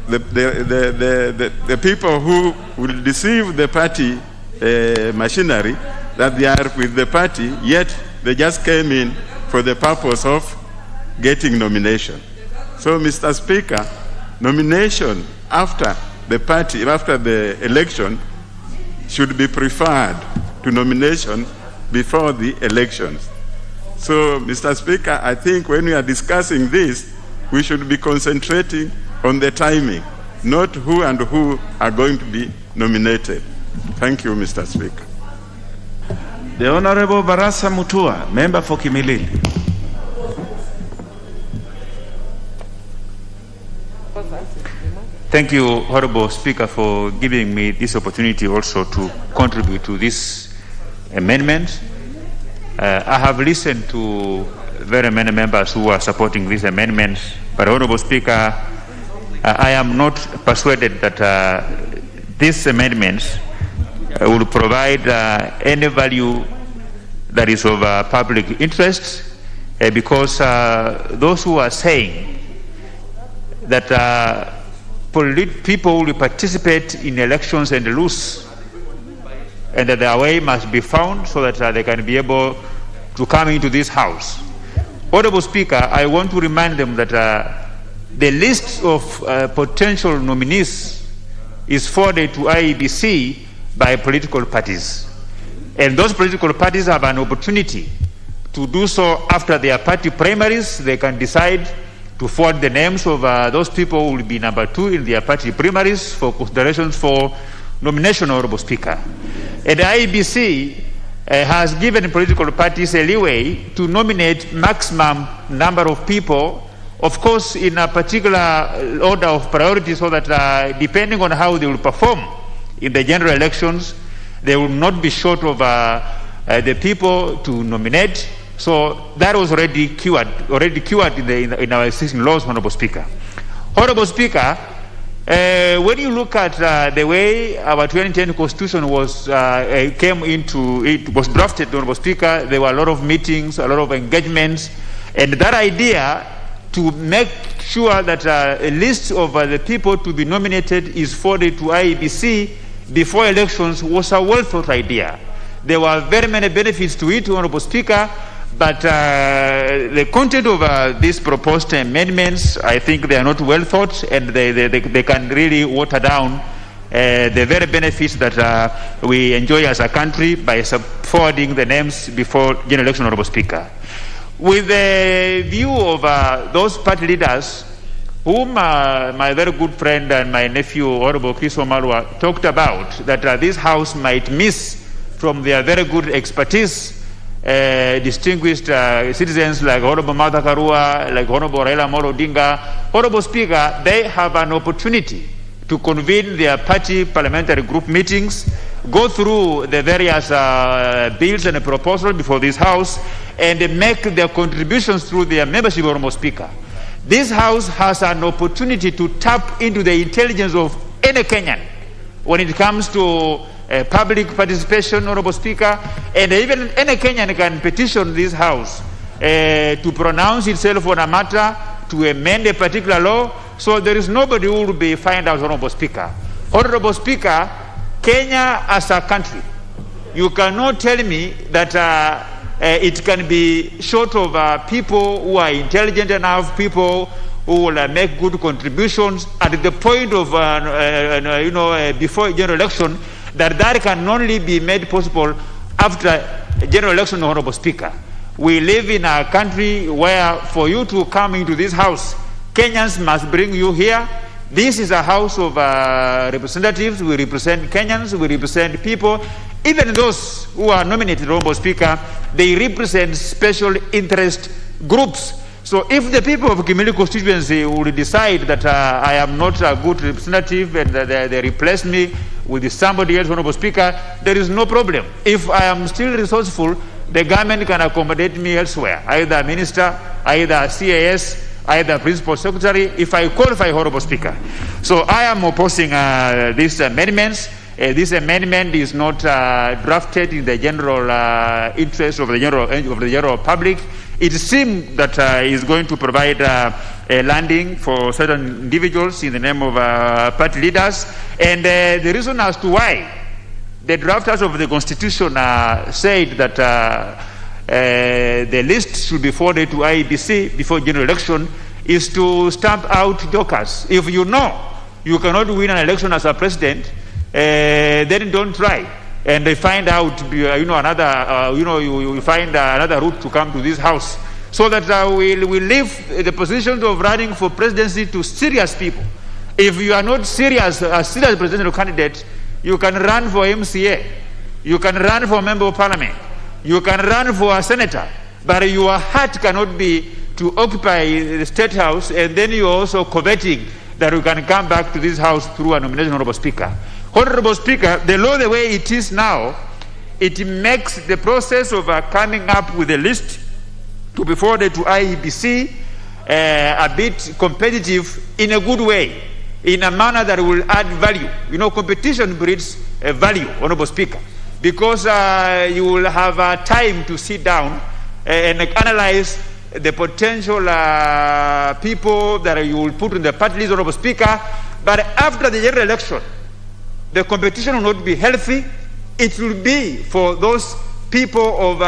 the people who will deceive the party machinery that they are with the party, yet they just came in for the purpose of getting nomination. So, Mr. Speaker, nomination after the election should be preferred to nomination before the elections. So, Mr. Speaker, I think when we are discussing this, we should be concentrating on the timing, not who are going to be nominated. Thank you, Mr. Speaker. The Honorable Barasa Mutua, member for Kimilili. Thank you, Honorable Speaker, for giving me this opportunity also to contribute to this amendment. I have listened to very many members who are supporting this amendment, but Honorable Speaker, I am not persuaded that these amendments will provide any value that is of public interest, because those who are saying that people will participate in elections and lose, and that their way must be found so that they can be able to come into this house. Honorable Speaker, I want to remind them that the list of potential nominees is forwarded to IEBC by political parties. And those political parties have an opportunity to do so after their party primaries. They can decide to forward the names of those people who will be number 2 in their party primaries for considerations for nomination, Honorable Speaker. And the IEBC has given political parties a leeway to nominate maximum number of people, of course in a particular order of priority, so that depending on how they will perform in the general elections, they will not be short of the people to nominate. So that was already cured in our existing laws, Honorable Speaker. Honorable Speaker, when you look at the way our 2010 Constitution was drafted, Honorable Speaker, there were a lot of meetings, a lot of engagements, and that idea to make sure that a list of the people to be nominated is forwarded to IEBC before elections was a well-thought idea. There were very many benefits to it, Honorable Speaker, but the content of these proposed amendments, I think they are not well thought, and they can really water down the very benefits that we enjoy as a country by forwarding the names before general election, Honorable Speaker. With the view of those party leaders whom my very good friend and my nephew, Honorable Chris Omalwa, talked about, that this House might miss from their very good expertise distinguished citizens like Honorable Martha Karua, like Honorable Raila Amolo Odinga. Honorable Speaker, they have an opportunity to convene their party parliamentary group meetings, go through the various bills and proposals before this House, and make their contributions through their membership, Honorable Speaker. This House has an opportunity to tap into the intelligence of any Kenyan when it comes to public participation, Honorable Speaker, and even any Kenyan can petition this House to pronounce itself on a matter, to amend a particular law, so there is nobody who will be fined out, Honorable Speaker. Honorable Speaker, Kenya as a country, you cannot tell me that it can be short of people who are intelligent enough, people who will make good contributions at the point of, before general election, that can only be made possible after general election, Honorable Speaker. We live in a country where for you to come into this house, Kenyans must bring you here. This is a house of representatives. We represent Kenyans, we represent people. Even those who are nominated, Honorable Speaker, they represent special interest groups. So if the people of Kimilili constituency would decide that I am not a good representative and they replace me with somebody else, Honorable Speaker, there is no problem. If I am still resourceful, the government can accommodate me elsewhere, either minister, either CAS, either principal secretary, if I qualify, Honorable Speaker. So I am opposing these amendments. This amendment is not drafted in the general interest of the general public. It seems that it is going to provide a landing for certain individuals in the name of party leaders. And the reason as to why the drafters of the Constitution said that the list should be forwarded to IEBC before general election is to stamp out jokers. If you know you cannot win an election as a president, then don't try. And they find out, you find another route to come to this house, so that we leave the positions of running for presidency to serious people. If you are not serious, a serious presidential candidate, you can run for MCA, you can run for member of parliament, you can run for a senator, but your heart cannot be to occupy the state house, and then you're also coveting that you can come back to this house through a nomination, Honorable Speaker. Honorable Speaker, the law the way it is now, it makes the process of coming up with a list to be forwarded to IEBC a bit competitive in a good way, in a manner that will add value. You know, competition breeds value, Honorable Speaker, because you will have time to sit down and analyze the potential people that you will put in the party list, Honorable Speaker. But after the general election, the competition will not be healthy. It will be for those people of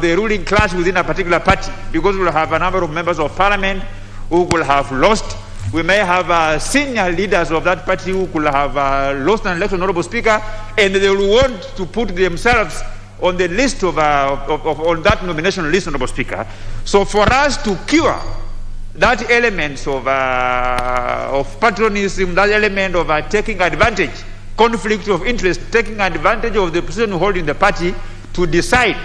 the ruling class within a particular party, because we'll have a number of members of parliament who will have lost. We may have senior leaders of that party who could have lost an election, Honorable Speaker, and they will want to put themselves on the list on that nomination list, Honorable Speaker. So for us to cure that element of patronism, that element of taking advantage, conflict of interest, taking advantage of the position you hold in the party to decide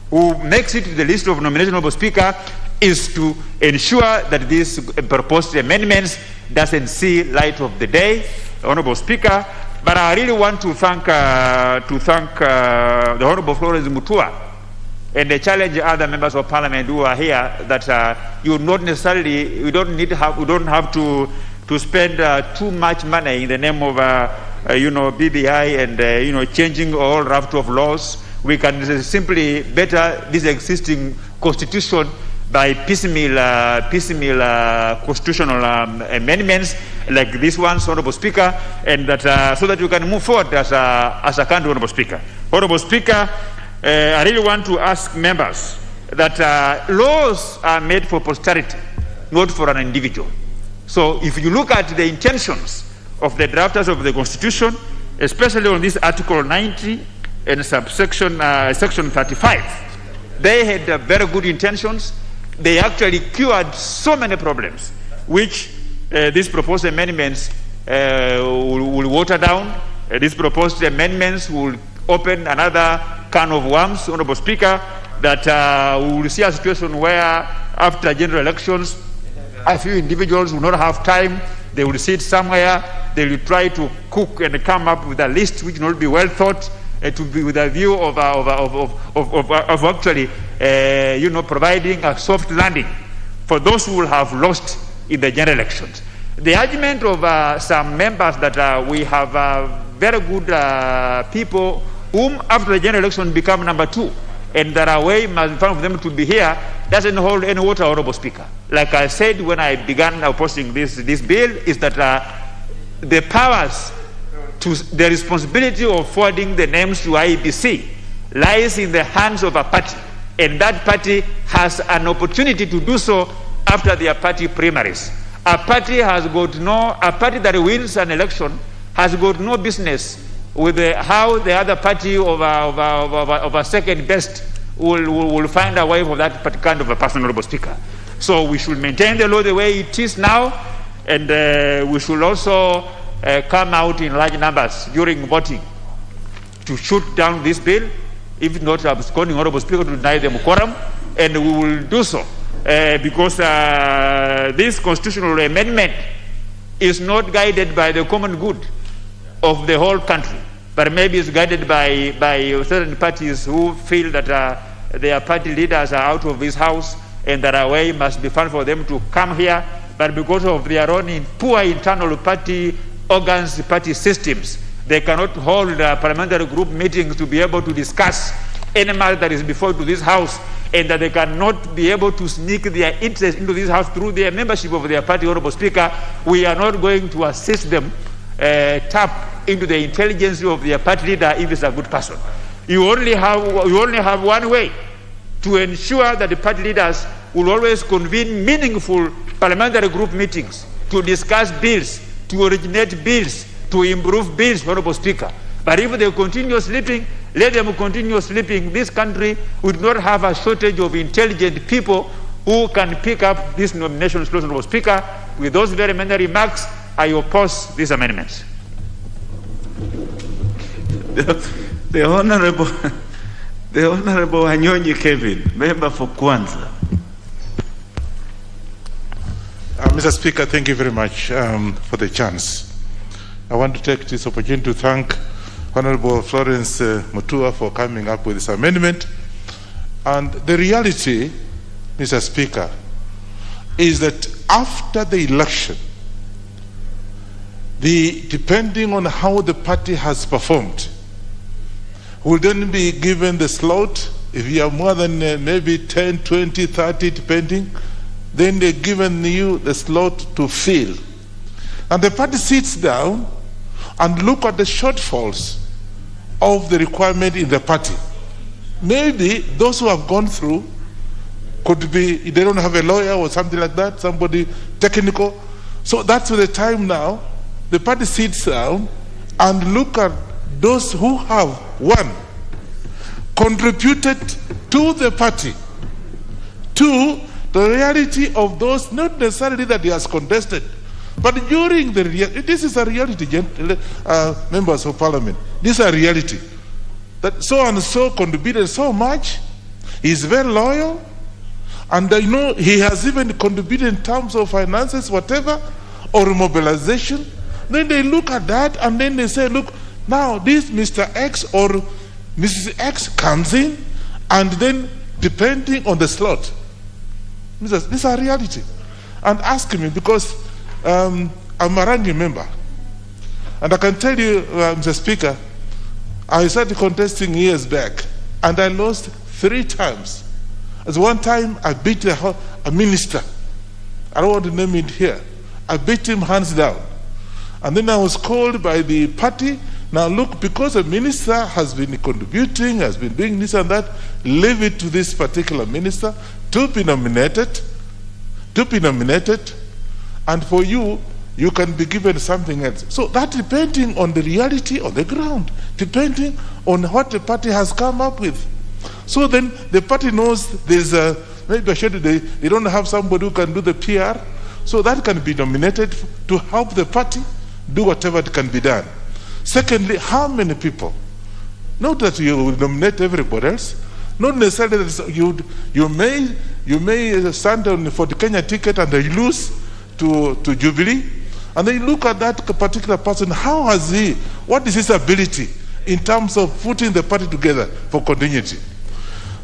who makes it to the list of nomination, Honorable Speaker, is to ensure that these proposed amendments doesn't see light of the day, Honorable Speaker. But I really want to thank the Honorable Florence Mutua and challenge other members of Parliament who are here that you don't have to spend too much money in the name of BBI and changing all raft of laws. We can simply better this existing constitution by piecemeal constitutional amendments like this one, Honorable Speaker, and that so that you can move forward as a country, Honorable Speaker. Honorable Speaker, I really want to ask members that laws are made for posterity, not for an individual. So if you look at the intentions of the drafters of the Constitution, especially on this Article 90 and Section 35, they had very good intentions. They actually cured so many problems, which these proposed amendments will water down. These proposed amendments will open another can of worms, Honorable Speaker, that we will see a situation where after general elections, a few individuals will not have time. They will sit somewhere. They will try to cook and come up with a list which will not be well thought, to be with a view of actually, providing a soft landing for those who will have lost in the general elections. The argument of some members that we have very good people whom after the general election become number two, and there are way in front of them to be here, doesn't hold any water, Honorable Speaker. Like I said when I began opposing this bill, is that the powers the responsibility of forwarding the names to IEBC lies in the hands of a party, and that party has an opportunity to do so after their party primaries. A party that wins an election has got no business with how the other party of a second best will find a way for that kind of a person, Honorable Speaker. So we should maintain the law the way it is now, and we should also come out in large numbers during voting to shoot down this bill, if not absconding, Honorable Speaker, to deny them quorum, and we will do so because this constitutional amendment is not guided by the common good of the whole country, but maybe it's guided by certain parties who feel that their party leaders are out of this house and that a way must be found for them to come here, but because of their own poor internal party organs, party systems, they cannot hold parliamentary group meetings to be able to discuss any matter that is before to this house, and that they cannot be able to sneak their interest into this house through their membership of their party. Honorable Speaker, we are not going to assist them tap into the intelligence of their party leader if it's a good person. You only have one way to ensure that the party leaders will always convene meaningful parliamentary group meetings to discuss bills, to originate bills, to improve bills, Honorable Speaker. But if they continue sleeping, let them continue sleeping. This country would not have a shortage of intelligent people who can pick up these nominations, Honorable Speaker. With those very many remarks, I oppose these amendments. The Honorable Anyonyi Kevin, member for Kwanza. Mr. Speaker, thank you very much for the chance. I want to take this opportunity to thank Honorable Florence Mutua for coming up with this amendment. And the reality, Mr. Speaker, is that after the election, depending on how the party has performed, will then be given the slot. If you have more than maybe 10, 20, 30, depending, then they're given you the slot to fill. And the party sits down and look at the shortfalls of the requirement in the party. Maybe those who have gone through could be, they don't have a lawyer or something like that, somebody technical. So that's the time now, the party sits down and look at those who have, one, contributed to the party, two, the reality of those, not necessarily that he has contested, but during the this is a reality, members of parliament. This is a reality. That so and so contributed so much, he is very loyal, and he has even contributed in terms of finances, whatever, or mobilization. Then they look at that and then they say, look, now this Mr. X or Mrs. X comes in, and then depending on the slot, this is a reality. And ask me, because I'm a ranking member, and I can tell you, Mr. Speaker, I started contesting years back, and I lost 3 times. As one time, I beat a minister. I don't want to name it here. I beat him hands down. And then I was called by the party. Now look, because a minister has been contributing, has been doing this and that, leave it to this particular minister to be nominated, and for you, you can be given something else. So that depending on the reality on the ground, depending on what the party has come up with. So then the party knows there's maybe they don't have somebody who can do the PR, so that can be nominated to help the party do whatever can be done. Secondly, how many people? Not that you will nominate everybody else, not necessarily that you may stand on for the Kenya ticket and they lose to Jubilee, and then you look at that particular person, how has he, what is his ability in terms of putting the party together for continuity?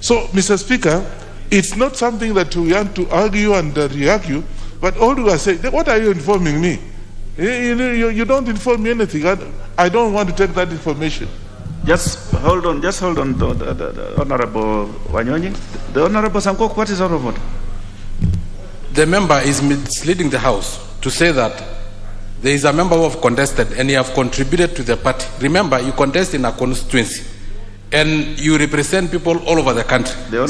So, Mr. Speaker, it's not something that we want to argue and re-argue, but all we are saying, what are you informing me? You don't inform me anything. I don't want to take that information. Just hold on, the Honorable Wanyonyi. The Honorable Sankok, what is out of vote? The member is misleading the House to say that there is a member who have contested and you have contributed to the party. Remember, you contest in a constituency and you represent people all over the country. The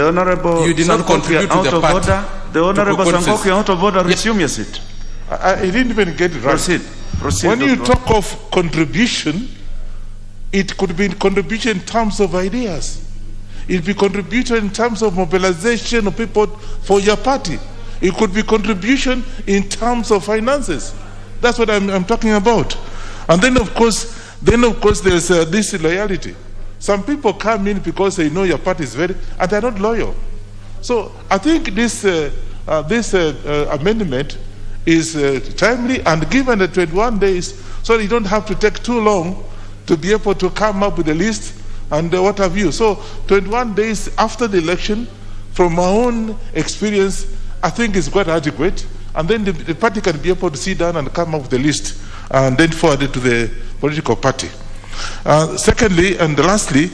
Honorable you did not contribute to the party. The Honorable Sangoku out of order. Resume your seat. I didn't even get it right. Proceed. When you talk of contribution, it could be contribution in terms of ideas. It could be contribution in terms of mobilization of people for your party. It could be contribution in terms of finances. That's what I'm talking about. And then of course there's this loyalty. Some people come in because they know your party is and they're not loyal. So I think this amendment is timely and given the 21 days, so you don't have to take too long to be able to come up with a list and what have you. So 21 days after the election, from my own experience, I think is quite adequate. And then the party can be able to sit down and come up with a list and then forward it to the political party. Secondly and lastly,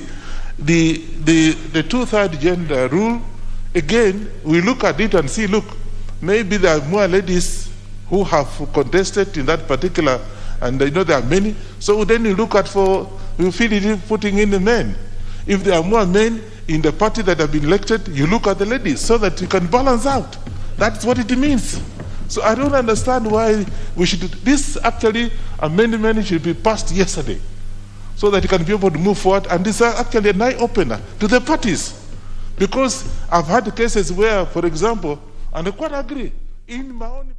the 2/3 gender rule, again, we look at it and see, look, maybe there are more ladies who have contested in that particular, and I know there are many, so then you look at you feel it is putting in the men. If there are more men in the party that have been elected, you look at the ladies so that you can balance out. That's what it means. So I don't understand why we should, this actually amendment should be passed yesterday so that you can be able to move forward, and this is actually an eye-opener to the parties. Because I've had cases where, for example, and I quite agree, in my own